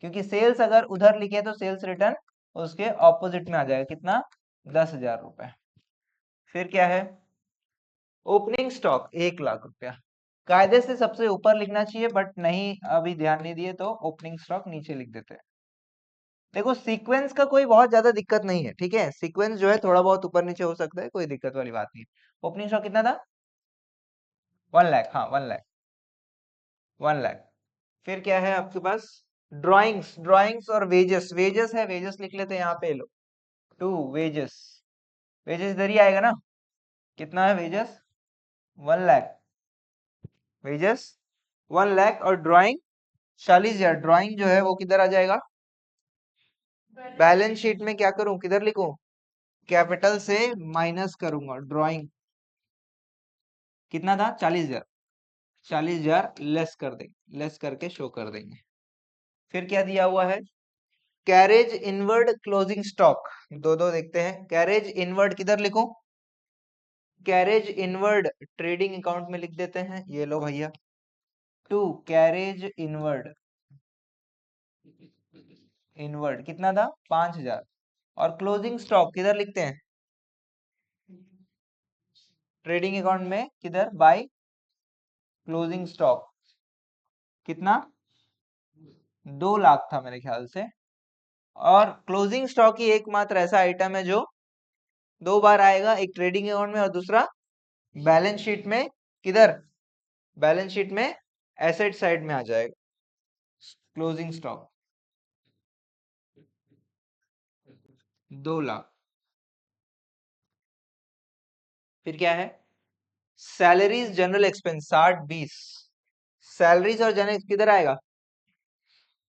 क्योंकि सेल्स अगर उधर लिखे तो सेल्स रिटर्न उसके ऑपोजिट में आ जाएगा, कितना? 10,000 रुपए। फिर क्या है? ओपनिंग स्टॉक 1,00,000 रुपया। कायदे से सबसे ऊपर लिखना चाहिए, बट नहीं, अभी ध्यान नहीं दिए तो ओपनिंग स्टॉक नीचे लिख देते हैं। देखो सीक्वेंस का कोई बहुत ज्यादा दिक्कत नहीं है, ठीक है, सीक्वेंस जो है थोड़ा बहुत ऊपर नीचे हो सकता है, कोई दिक्कत वाली बात नहीं है। ओपनिंग स्टॉक कितना था? 1,00,000, हाँ 1,00,000, 1,00,000। फिर क्या है आपके पास? ड्राइंग्स, ड्राइंग्स और वेजेस, वेजेस है, वेजेस लिख लेते हैं यहाँ पे, लो टू वेजेस। वेजेस इधर ही आएगा ना? कितना है वेजेस? 1,00,000, वेजेस 1,00,000। और ड्राइंग 40,000। ड्राइंग जो है वो किधर आ जाएगा? बैलेंस शीट में क्या करूं, किधर लिखूं? कैपिटल से माइनस करूंगा। ड्राइंग कितना था? 40,000। 40,000 लेस कर देंगे, लेस करके शो कर देंगे। फिर क्या दिया हुआ है? कैरेज इनवर्ड क्लोजिंग स्टॉक, दो दो देखते हैं। कैरेज इनवर्ड किधर लिखूं? कैरेज इनवर्ड ट्रेडिंग अकाउंट में लिख देते हैं, ये लो भैया, टू कैरेज इनवर्ड, इनवर्ड कितना था? 5,000। और क्लोजिंग स्टॉक किधर लिखते हैं? ट्रेडिंग अकाउंट में किधर? बाय क्लोजिंग स्टॉक कितना? 2,00,000 था मेरे ख्याल से। और क्लोजिंग स्टॉक ही एकमात्र ऐसा आइटम है जो दो बार आएगा, एक ट्रेडिंग अकाउंट में और दूसरा बैलेंस शीट में। किधर? बैलेंस शीट में एसेट साइड में आ जाएगा क्लोजिंग स्टॉक 2,00,000। फिर क्या है? Salaries general expense 60-20। सैलरीज और जनरल किधर आएगा?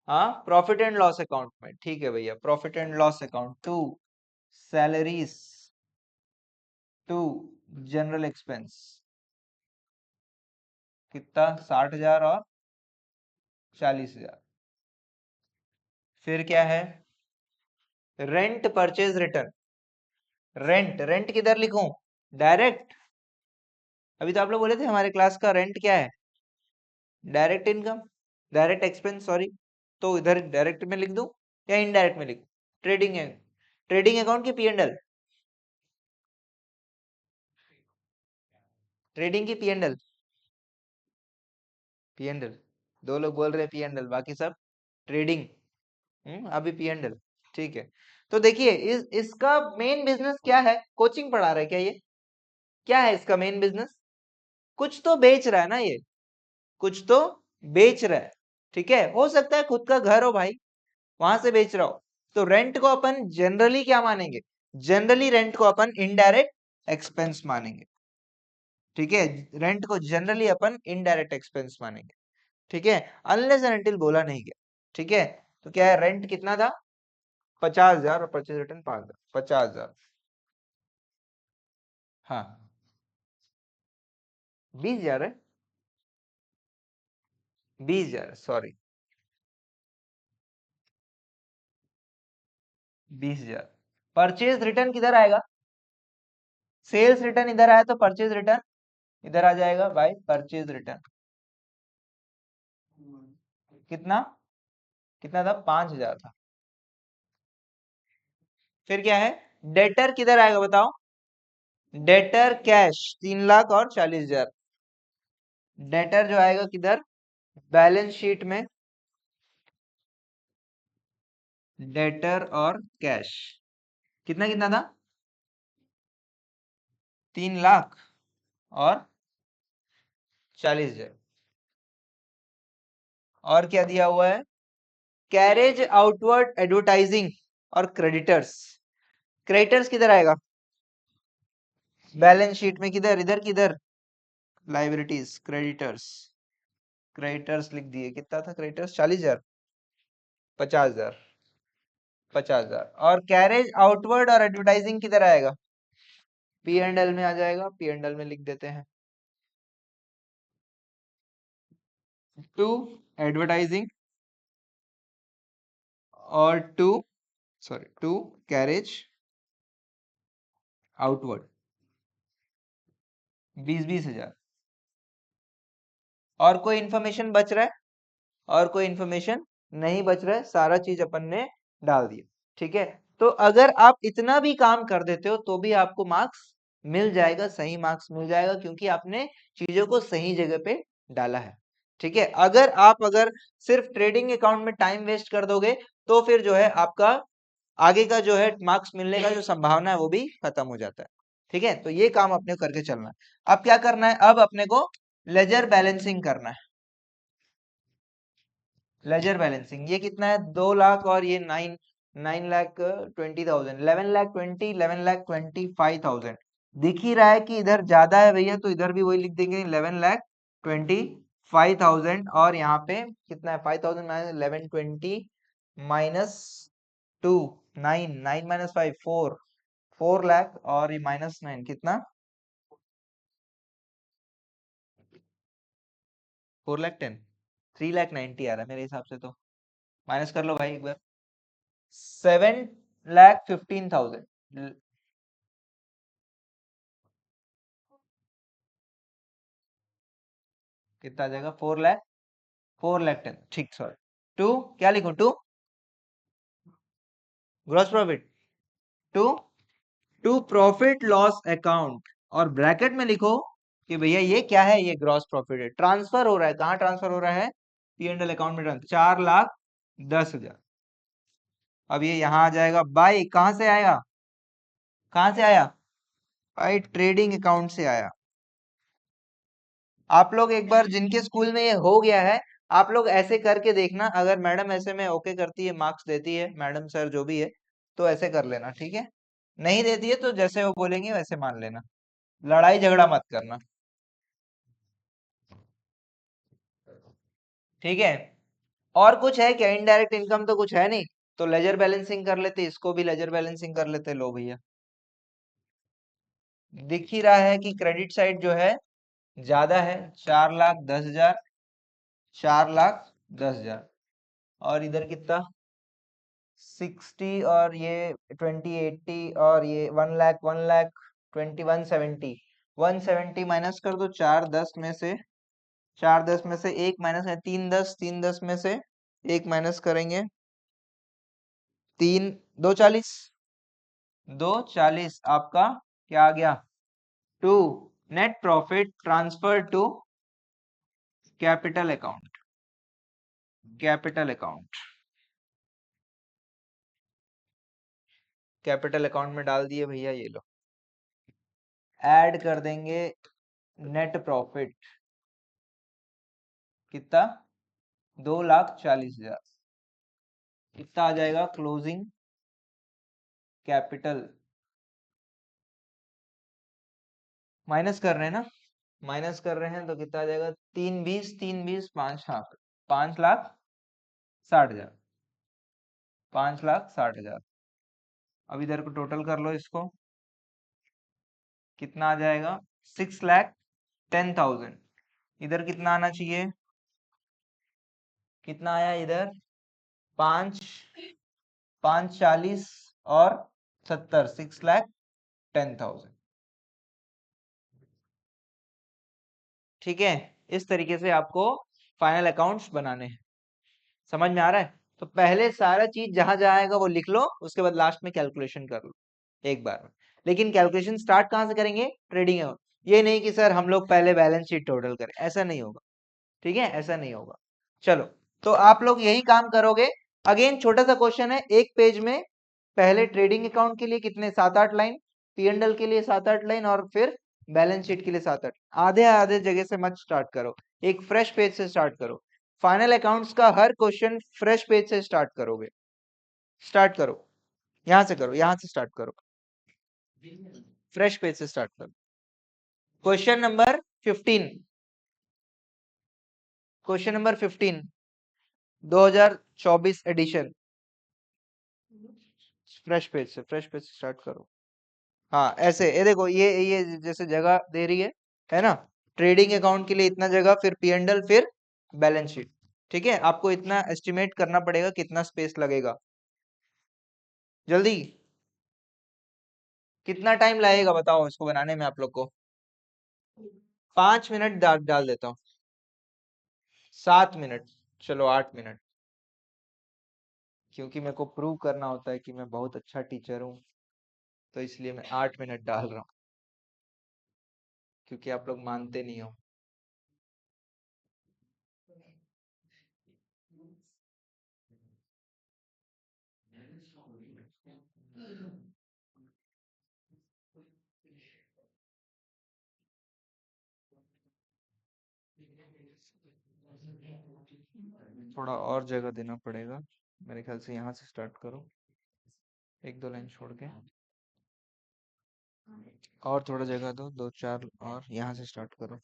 हाँ, प्रॉफिट एंड लॉस अकाउंट में। ठीक है भैया, profit and loss account to salaries to general expense कितना? 60,000 और 40,000। फिर क्या है? Rent purchase return, rent, rent किधर लिखूं? डायरेक्ट, अभी तो आप लोग बोले थे हमारे क्लास का रेंट क्या है? Direct income, direct expense, sorry. तो इधर डायरेक्ट में लिख दूं या इनडायरेक्ट में लिखूं? ट्रेडिंग है, ट्रेडिंग अकाउंट की पीएनएल, ट्रेडिंग की पीएनएल, पीएनएल। दो लोग बोल रहे हैं पीएनएल, बाकी सब ट्रेडिंग। अभी पीएनएल। ठीक है, तो देखिए इसका मेन बिजनेस क्या है? कोचिंग पढ़ा रहा है क्या ये? क्या है इसका मेन बिजनेस? कुछ तो बेच रहा है ना ये, कुछ तो बेच रहा है। ठीक है, हो सकता है खुद का घर हो भाई, वहां से बेच रहा हो। तो रेंट को अपन जनरली क्या मानेंगे? जनरली रेंट को अपन इनडायरेक्ट एक्सपेंस मानेंगे। ठीक है, रेंट को जनरली अपन इनडायरेक्ट एक्सपेंस मानेंगे। ठीक है, अनलेस एंड अनटिल बोला नहीं गया। ठीक है, तो क्या है, रेंट कितना था 50,000 और परचेज रिटर्न 5,000, 50,000। हाँ 20,000 है, 20,000 सॉरी, 20,000। परचेज रिटर्न किधर आएगा, सेल्स रिटर्न इधर आया तो परचेज रिटर्न इधर आ जाएगा बाय परचेज रिटर्न। कितना कितना था, 5,000 था। फिर क्या है, डेटर किधर आएगा बताओ, डेटर कैश 3,40,000। डेटर जो आएगा किधर, बैलेंस शीट में, डेटर और कैश कितना कितना था, 3,40,000। और क्या दिया हुआ है, कैरेज आउटवर्ड एडवर्टाइजिंग और क्रेडिटर्स। क्रेडिटर्स किधर आएगा, बैलेंस शीट में किधर, इधर किधर, लाइबिलिटीज क्रेडिटर्स। क्रेडिटर्स लिख दिए, कितना था क्रेडिटर्स, 40,000, 50,000, 50,000। और कैरेज आउटवर्ड और एडवर्टाइजिंग किधर आएगा, पी एंड एल में आ जाएगा, पी एंड एल में लिख देते हैं, टू एडवर्टाइजिंग और टू कैरेज आउटवर्ड, 20,000। और कोई इंफॉर्मेशन बच रहा है, और कोई इंफॉर्मेशन नहीं बच रहा है, सारा चीज अपन ने डाल दिया। ठीक है, तो अगर आप इतना भी काम कर देते हो तो भी आपको मार्क्स मिल जाएगा, सही मार्क्स मिल जाएगा, क्योंकि आपने चीजों को सही जगह पे डाला है। ठीक है, अगर सिर्फ ट्रेडिंग अकाउंट में टाइम वेस्ट कर दोगे तो फिर जो है आपका आगे का जो है मार्क्स मिलने का जो संभावना है वो भी खत्म हो जाता है। ठीक है, तो ये काम अपने को करके चलना है। अब क्या करना है, अब अपने को लेजर बैलेंसिंग करना है। लेजर बैलेंसिंग ये कितना है, 2 लाख और ये 9,20,000, 11,20,11,25,000। दिख ही रहा है कि इधर ज्यादा है भैया, तो इधर भी वही लिख देंगे, 11,25,000। और यहाँ पे कितना है, 5,000 माइनस 1120 माइनस 2, 9, 9 माइनस 5, 4 लाख, और ये -9 कितना, 4,10,000, 3,90,000 आ रहा है मेरे हिसाब से, तो माइनस कर लो भाई एक बार, 7,15,000। कितना आ जाएगा, 4,10,000, ठीक, सॉरी, टू, क्या लिखूं, to gross profit, to to profit loss account, और ब्रैकेट में लिखो कि भैया ये क्या है, ये ग्रॉस प्रॉफिट है, ट्रांसफर हो रहा है, कहाँ ट्रांसफर हो रहा है, पी एंड एल अकाउंट में, 4,10,000। अब ये यहाँ आ जाएगा बाई, कहाँ से आएगा, कहाँ से आया भाई, ट्रेडिंग अकाउंट से आया। आप लोग एक बार जिनके स्कूल में ये हो गया है, आप लोग ऐसे करके देखना, अगर मैडम ऐसे में ओके करती है, मार्क्स देती है, मैडम सर जो भी है, तो ऐसे कर लेना, ठीक है। नहीं देती है तो जैसे वो बोलेंगे वैसे मान लेना, लड़ाई झगड़ा मत करना, ठीक है। और कुछ है क्या, इनडायरेक्ट इनकम तो कुछ है नहीं, तो लेजर बैलेंसिंग कर लेते, इसको भी लेजर बैलेंसिंग कर लेते, लो भैया, दिख ही रहा है कि क्रेडिट साइड जो है ज्यादा है, 4,10,000, 4,10,000। और इधर कितना, 60, और ये 20, 80, और ये 1 लाख, 1,20,000, 170 माइनस कर दो, 4,10 में से, 4,10 में से एक माइनस है, 3,10, 3,10 में से एक माइनस करेंगे, 3, 2,40, 2,40 आपका क्या आ गया, to net profit transfer to capital account, capital account, capital account में डाल दिए भैया, ये लो, ऐड कर देंगे नेट प्रॉफिट, कितना, 2,40,000। कितना आ जाएगा क्लोजिंग कैपिटल, माइनस कर रहे हैं ना, माइनस कर रहे हैं तो कितना आ जाएगा, 3,20, 3,20, 5, हाँ, 5,60,000। 60,000, 5,60,000। अब इधर को टोटल कर लो इसको, कितना आ जाएगा? 6,10,000। इधर कितना आना चाहिए? कितना आया इधर? 5, 5, 40 और 70, 6,10,000। ठीक है, इस तरीके से आपको फाइनल अकाउंट्स बनाने हैं। समझ में आ रहा है? तो पहले सारा चीज जहां जहां आएगा वो लिख लो, उसके बाद लास्ट में कैलकुलेशन कर लो एक बार में। लेकिन कैलकुलेशन स्टार्ट कहां से करेंगे? Trading account. ये नहीं कि सर हम लोग पहले बैलेंस शीट टोटल करें, ऐसा नहीं होगा। ठीक है, ऐसा नहीं होगा। चलो, तो आप लोग यही काम करोगे। अगेन छोटा सा क्वेश्चन है, एक पेज में पहले ट्रेडिंग अकाउंट के लिए कितने, 7-8 लाइन, P&L के लिए 7-8 लाइन, और फिर बैलेंस शीट के लिए 7-8। आधे आधे जगह से मत स्टार्ट करो, एक फ्रेश पेज से स्टार्ट करो। फाइनल अकाउंट्स का हर क्वेश्चन फ्रेश पेज से स्टार्ट करोगे। स्टार्ट करो, यहां से करो, यहां से स्टार्ट करो, फ्रेश पेज से स्टार्ट करो। Question number 15, question number 15, 2024 edition. Fresh page से स्टार्ट करो। हाँ ऐसे, ये देखो, ये जैसे जगह दे रही है ना? ट्रेडिंग अकाउंट के लिए इतना जगह, फिर P&L, फिर बैलेंस शीट। ठीक है, आपको इतना एस्टिमेट करना पड़ेगा कितना स्पेस लगेगा। जल्दी, कितना टाइम लगेगा बताओ इसको बनाने में आप लोग को? 5 मिनट डाल देता हूँ, 7 मिनट, चलो 8 मिनट, क्योंकि मेरे को प्रूव करना होता है कि मैं बहुत अच्छा टीचर हूँ, तो इसलिए मैं 8 मिनट डाल रहा हूँ, क्योंकि आप लोग मानते नहीं हो। थोड़ा और जगह देना पड़ेगा मेरे ख्याल से, यहाँ से स्टार्ट करो, 1-2 लाइन छोड़ के, और थोड़ा जगह दो, 2-4, और यहाँ से स्टार्ट करो।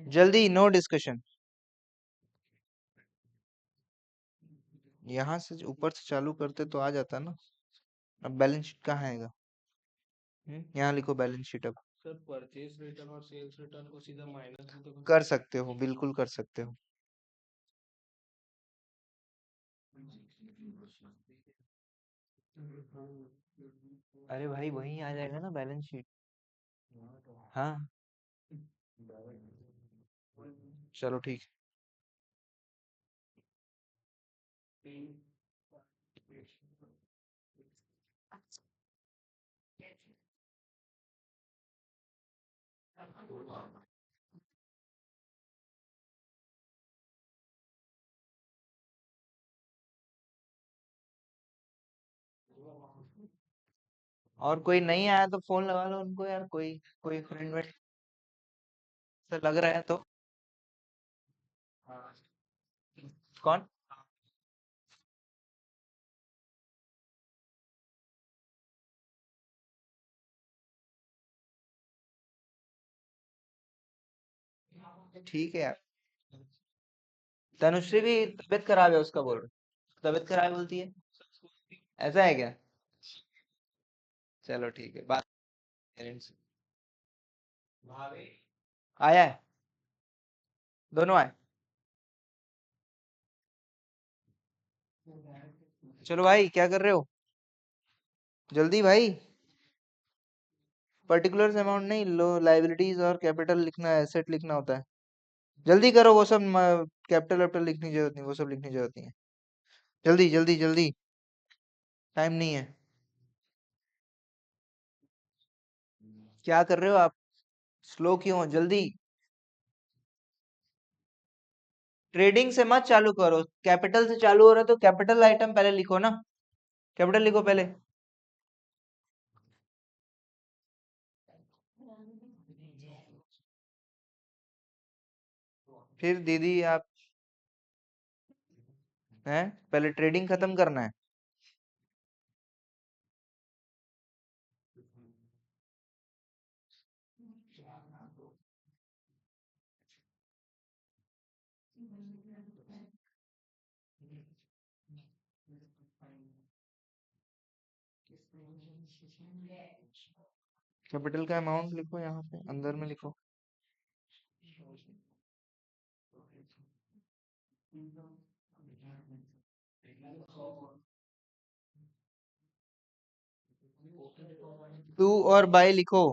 जल्दी, नो डिस्कशन। यहाँ से ऊपर से चालू करते तो आ जाता ना। अब बैलेंस शीट कहाँ आएगा? यहाँ लिखो बैलेंस शीट। अब सर परचेज रिटर्न और सेल्स रिटर्न को सीधा माइनस भी तो कर सकते हो, बिल्कुल कर सकते हो। अरे भाई वही आ जाएगा ना बैलेंस शीट। हाँ, चलो ठीक है। और कोई नहीं आया तो फोन लगा लो उनको यार, कोई कोई फ्रेंड वेंड से लग रहा है तो। कौन? ठीक है यार, तनुश्री भी तबीयत खराब है उसका, बोल रहा तबीयत खराब है बोलती है। ऐसा है क्या? चलो ठीक है, बात पेरेंट्स से। आया है, दोनों आए। चलो भाई, क्या कर रहे हो? जल्दी भाई, पर्टिकुलर अमाउंट नहीं लो, लाइबिलिटीज और कैपिटल लिखना है, एसेट लिखना होता है। जल्दी करो, वो सब कैपिटल वैपिटल लिखने की जरूरत नहीं, वो सब लिखने की जरूरत नहीं है। जल्दी जल्दी जल्दी, टाइम नहीं है। क्या कर रहे हो आप? स्लो क्यों हो? जल्दी। ट्रेडिंग से मत चालू करो, कैपिटल से चालू हो रहा है तो कैपिटल आइटम पहले लिखो ना, कैपिटल लिखो पहले। फिर दीदी आप हैं, पहले ट्रेडिंग खत्म करना है। कैपिटल का अमाउंट लिखो, यहाँ पे अंदर में लिखो। टू और बाय लिखो।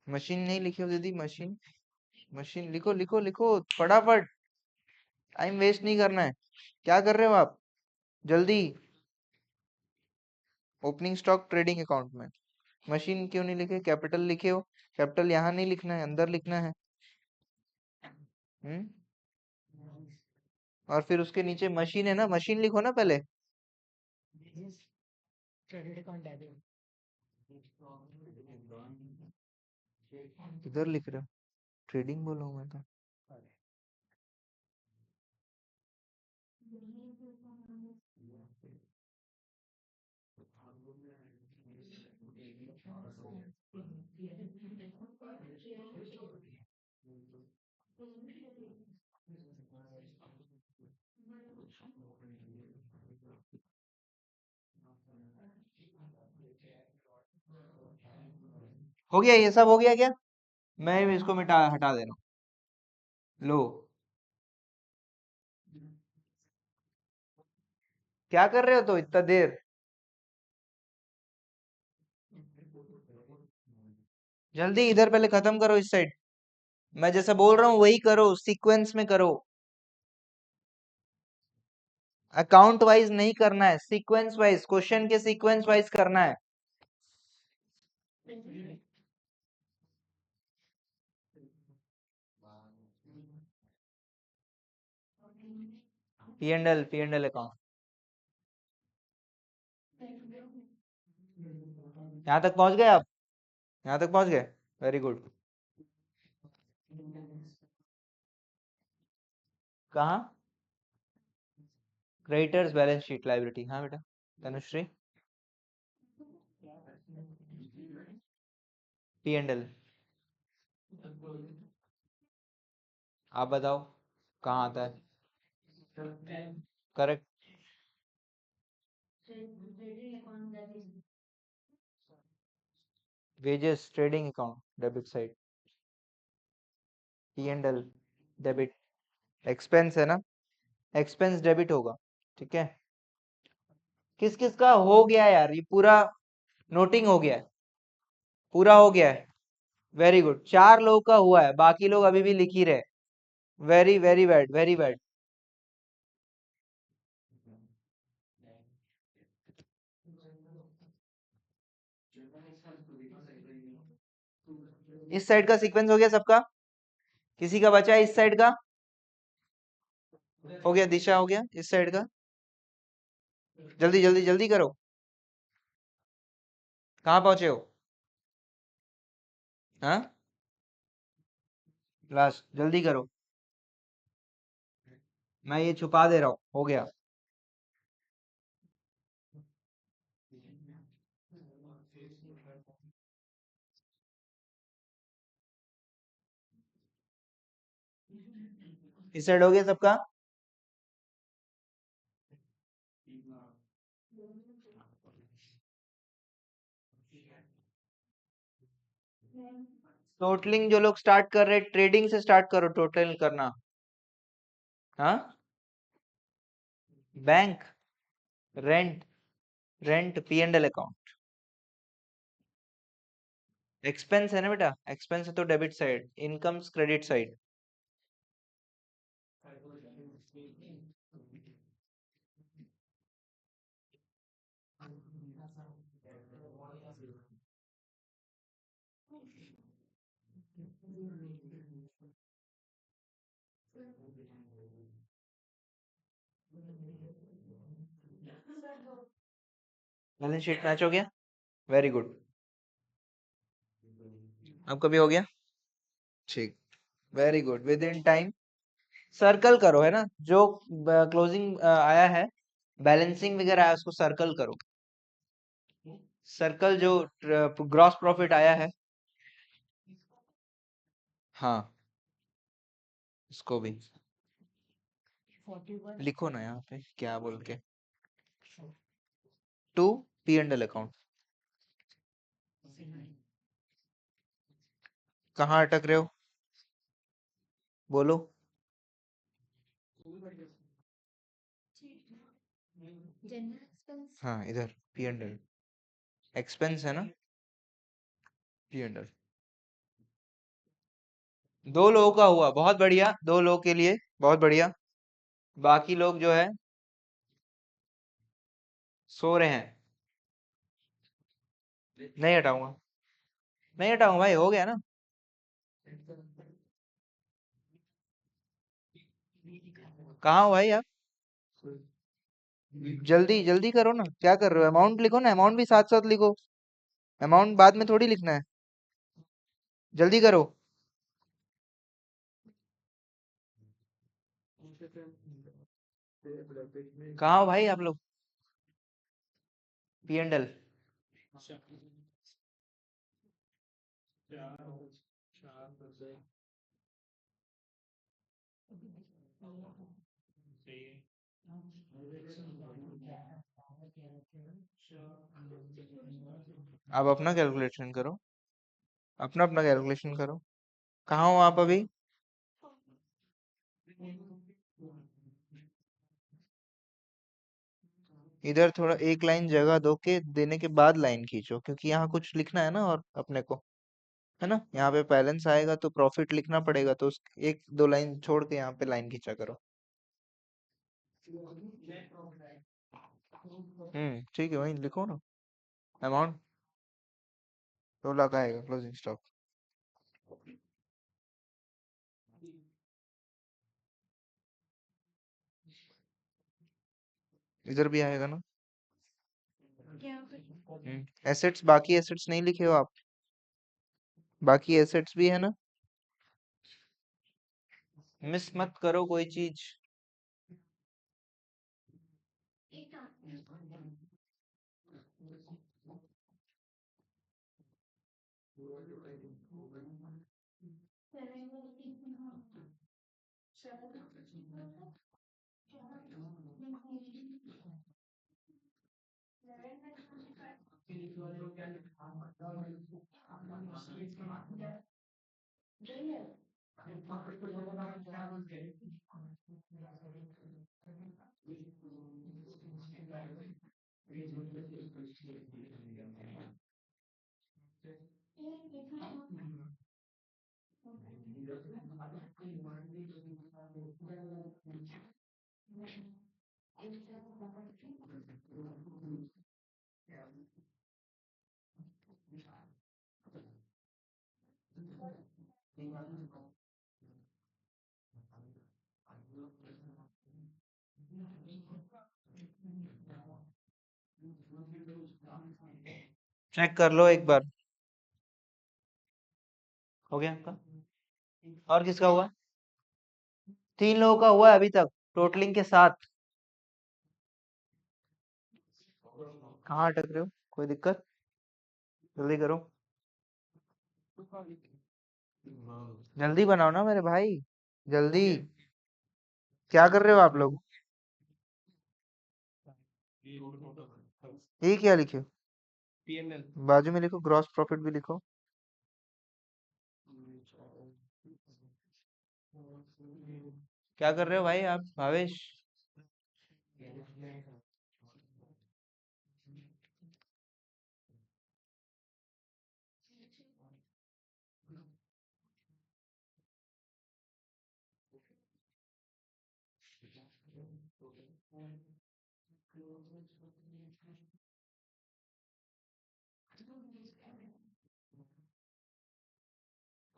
मशीन नहीं लिखे हो दीदी? मशीन, मशीन लिखो लिखो लिखो फटाफट, टाइम वेस्ट नहीं करना है। क्या कर रहे हो आप? जल्दी। ओपनिंग स्टॉक ट्रेडिंग अकाउंट में मशीन क्यों नहीं लिखे? कैपिटल लिखे हो, कैपिटल यहाँ नहीं लिखना है, अंदर लिखना है। हम्म। और फिर उसके नीचे मशीन है ना, मशीन लिखो ना पहले। इधर लिख रहे हो, ट्रेडिंग बोला हूँ मैं तो। हो गया, ये सब हो गया क्या? मैं इसको मिटा हटा दे रहा हूँ, लो। क्या कर रहे हो तो इतना देर? जल्दी इधर पहले खत्म करो इस साइड। मैं जैसा बोल रहा हूँ वही करो, सीक्वेंस में करो। अकाउंट वाइज नहीं करना है, सीक्वेंस वाइज, क्वेश्चन के सीक्वेंस वाइज करना है। P and L account. यहाँ तक पहुंच गए आप? यहाँ तक पहुंच गए, वेरी गुड। कहाँ? क्रेडिटर्स बैलेंस शीट लायबिलिटी, हाँ बेटा। Tanushree, P and L. आप बताओ कहाँ आता है? Correct. Wages trading account, debit side. P and L, debit. Expense है ना, एक्सपेंस डेबिट होगा, ठीक है। किस किस का हो गया यार? ये पूरा नोटिंग हो गया है, पूरा हो गया है। वेरी गुड, 4 लोगों का हुआ है, बाकी लोग अभी भी लिख ही रहे। Very very bad, very bad. इस साइड का सीक्वेंस हो गया सबका? किसी का बचा है इस साइड का? हो गया, दिशा हो गया इस साइड का। जल्दी जल्दी जल्दी करो। कहाँ पहुंचे हो? हाँ, लास्ट, जल्दी करो। मैं ये छुपा दे रहा हूँ, हो गया। इस साइड हो गया सबका? टोटलिंग जो लोग स्टार्ट कर रहे, ट्रेडिंग से स्टार्ट करो टोटल करना। हाँ, bank, rent, rent P and L account. Expense है ना बेटा, एक्सपेंस है तो debit side, incomes credit side. Balance sheet match हो गया, वेरी गुड। अब कभी हो गया, ठीक, very good, with in time. Circle करो, है ना, जो क्लोजिंग आया है, बैलेंसिंग वगैरह आया, उसको सर्कल करो। सर्कल जो ग्रॉस प्रॉफिट आया है, हाँ, इसको भी। लिखो ना यहाँ पे क्या बोल के, टू P&L अकाउंट। कहाँ अटक रहे हो, बोलो। हाँ इधर P&L, एक्सपेंस है ना, P&L। दो लोगों का हुआ, बहुत बढ़िया, दो लोगों के लिए बहुत बढ़िया। बाकी लोग जो है सो रहे हैं। नहीं हटाऊंगा, नहीं हटाऊंगा भाई, हो गया ना। कहाँ हो भाई आप, जल्दी जल्दी करो ना, क्या कर रहे हो, अमाउंट लिखो ना, अमाउंट भी साथ साथ लिखो, अमाउंट बाद में थोड़ी लिखना है, जल्दी करो। कहाँ हो भाई आप लोग, P&L। आप अपना कैलकुलेशन करो, अपना अपना कैलकुलेशन करो। कहाँ हो आप अभी, इधर थोड़ा एक लाइन जगह दो के देने के बाद लाइन खींचो, क्योंकि यहाँ कुछ लिखना है ना, और अपने को है ना, यहाँ पे बैलेंस आएगा तो प्रॉफिट लिखना पड़ेगा, तो एक दो लाइन छोड़ के यहाँ पे लाइन खींचा करो। ठीक है, वही लिखो ना, अमाउंट 2 लाख आएगा क्लोजिंग स्टॉक। इधर भी आएगा ना, एसेट्स, बाकी एसेट्स नहीं लिखे हो आप, बाकी एसेट्स भी है ना, मिस मत करो कोई चीज। चेक कर लो एक बार, हो गया आपका, और किसका हुआ, 3 लोगों का हुआ है अभी तक टोटलिंग के साथ। कहाँ अटक रहे हो, कोई दिक्कत, जल्दी करो, जल्दी बनाओ ना मेरे भाई, जल्दी। क्या कर रहे हो आप लोग, ये क्या लिखे, P&L बाजू में लिखो ग्रॉस प्रॉफिट भी लिखो। क्या कर रहे हो भाई आप भावेश,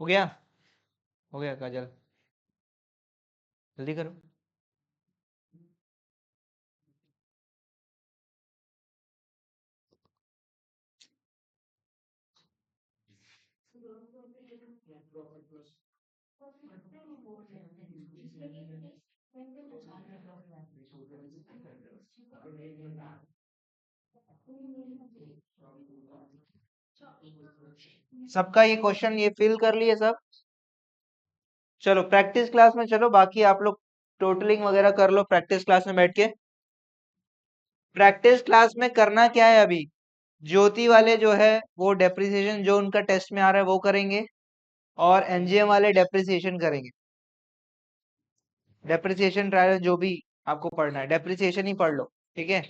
हो गया, हो गया काजल, जल्दी करो। सबका ये क्वेश्चन ये फिल कर लिए सब, चलो प्रैक्टिस क्लास में चलो, बाकी आप लोग टोटलिंग वगैरह कर लो प्रैक्टिस क्लास में बैठ के। प्रैक्टिस क्लास में करना क्या है अभी, ज्योति वाले जो है वो डेप्रिसिएशन जो उनका टेस्ट में आ रहा है वो करेंगे, और एनजीएम वाले डेप्रिसिएशन करेंगे। डेप्रिसिएशन ट्रायल जो भी आपको पढ़ना है डेप्रिसिएशन ही पढ़ लो, ठीक है।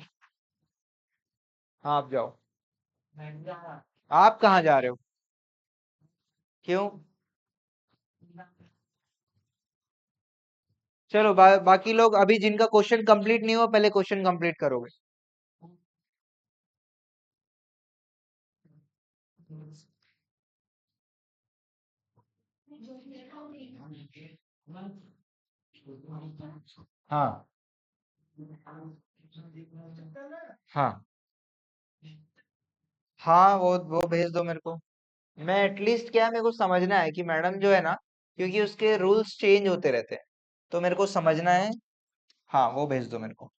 हाँ आप जाओ। आप कहाँ जा रहे हो? क्यों? चलो बाकी लोग अभी जिनका क्वेश्चन कंप्लीट नहीं हुआ पहले क्वेश्चन कंप्लीट करोगे। हाँ हाँ हाँ, वो भेज दो मेरे को। मैं एटलीस्ट क्या है, मेरे को समझना है कि मैडम जो है ना, क्योंकि उसके रूल्स चेंज होते रहते हैं, तो मेरे को समझना है। हाँ वो भेज दो मेरे को।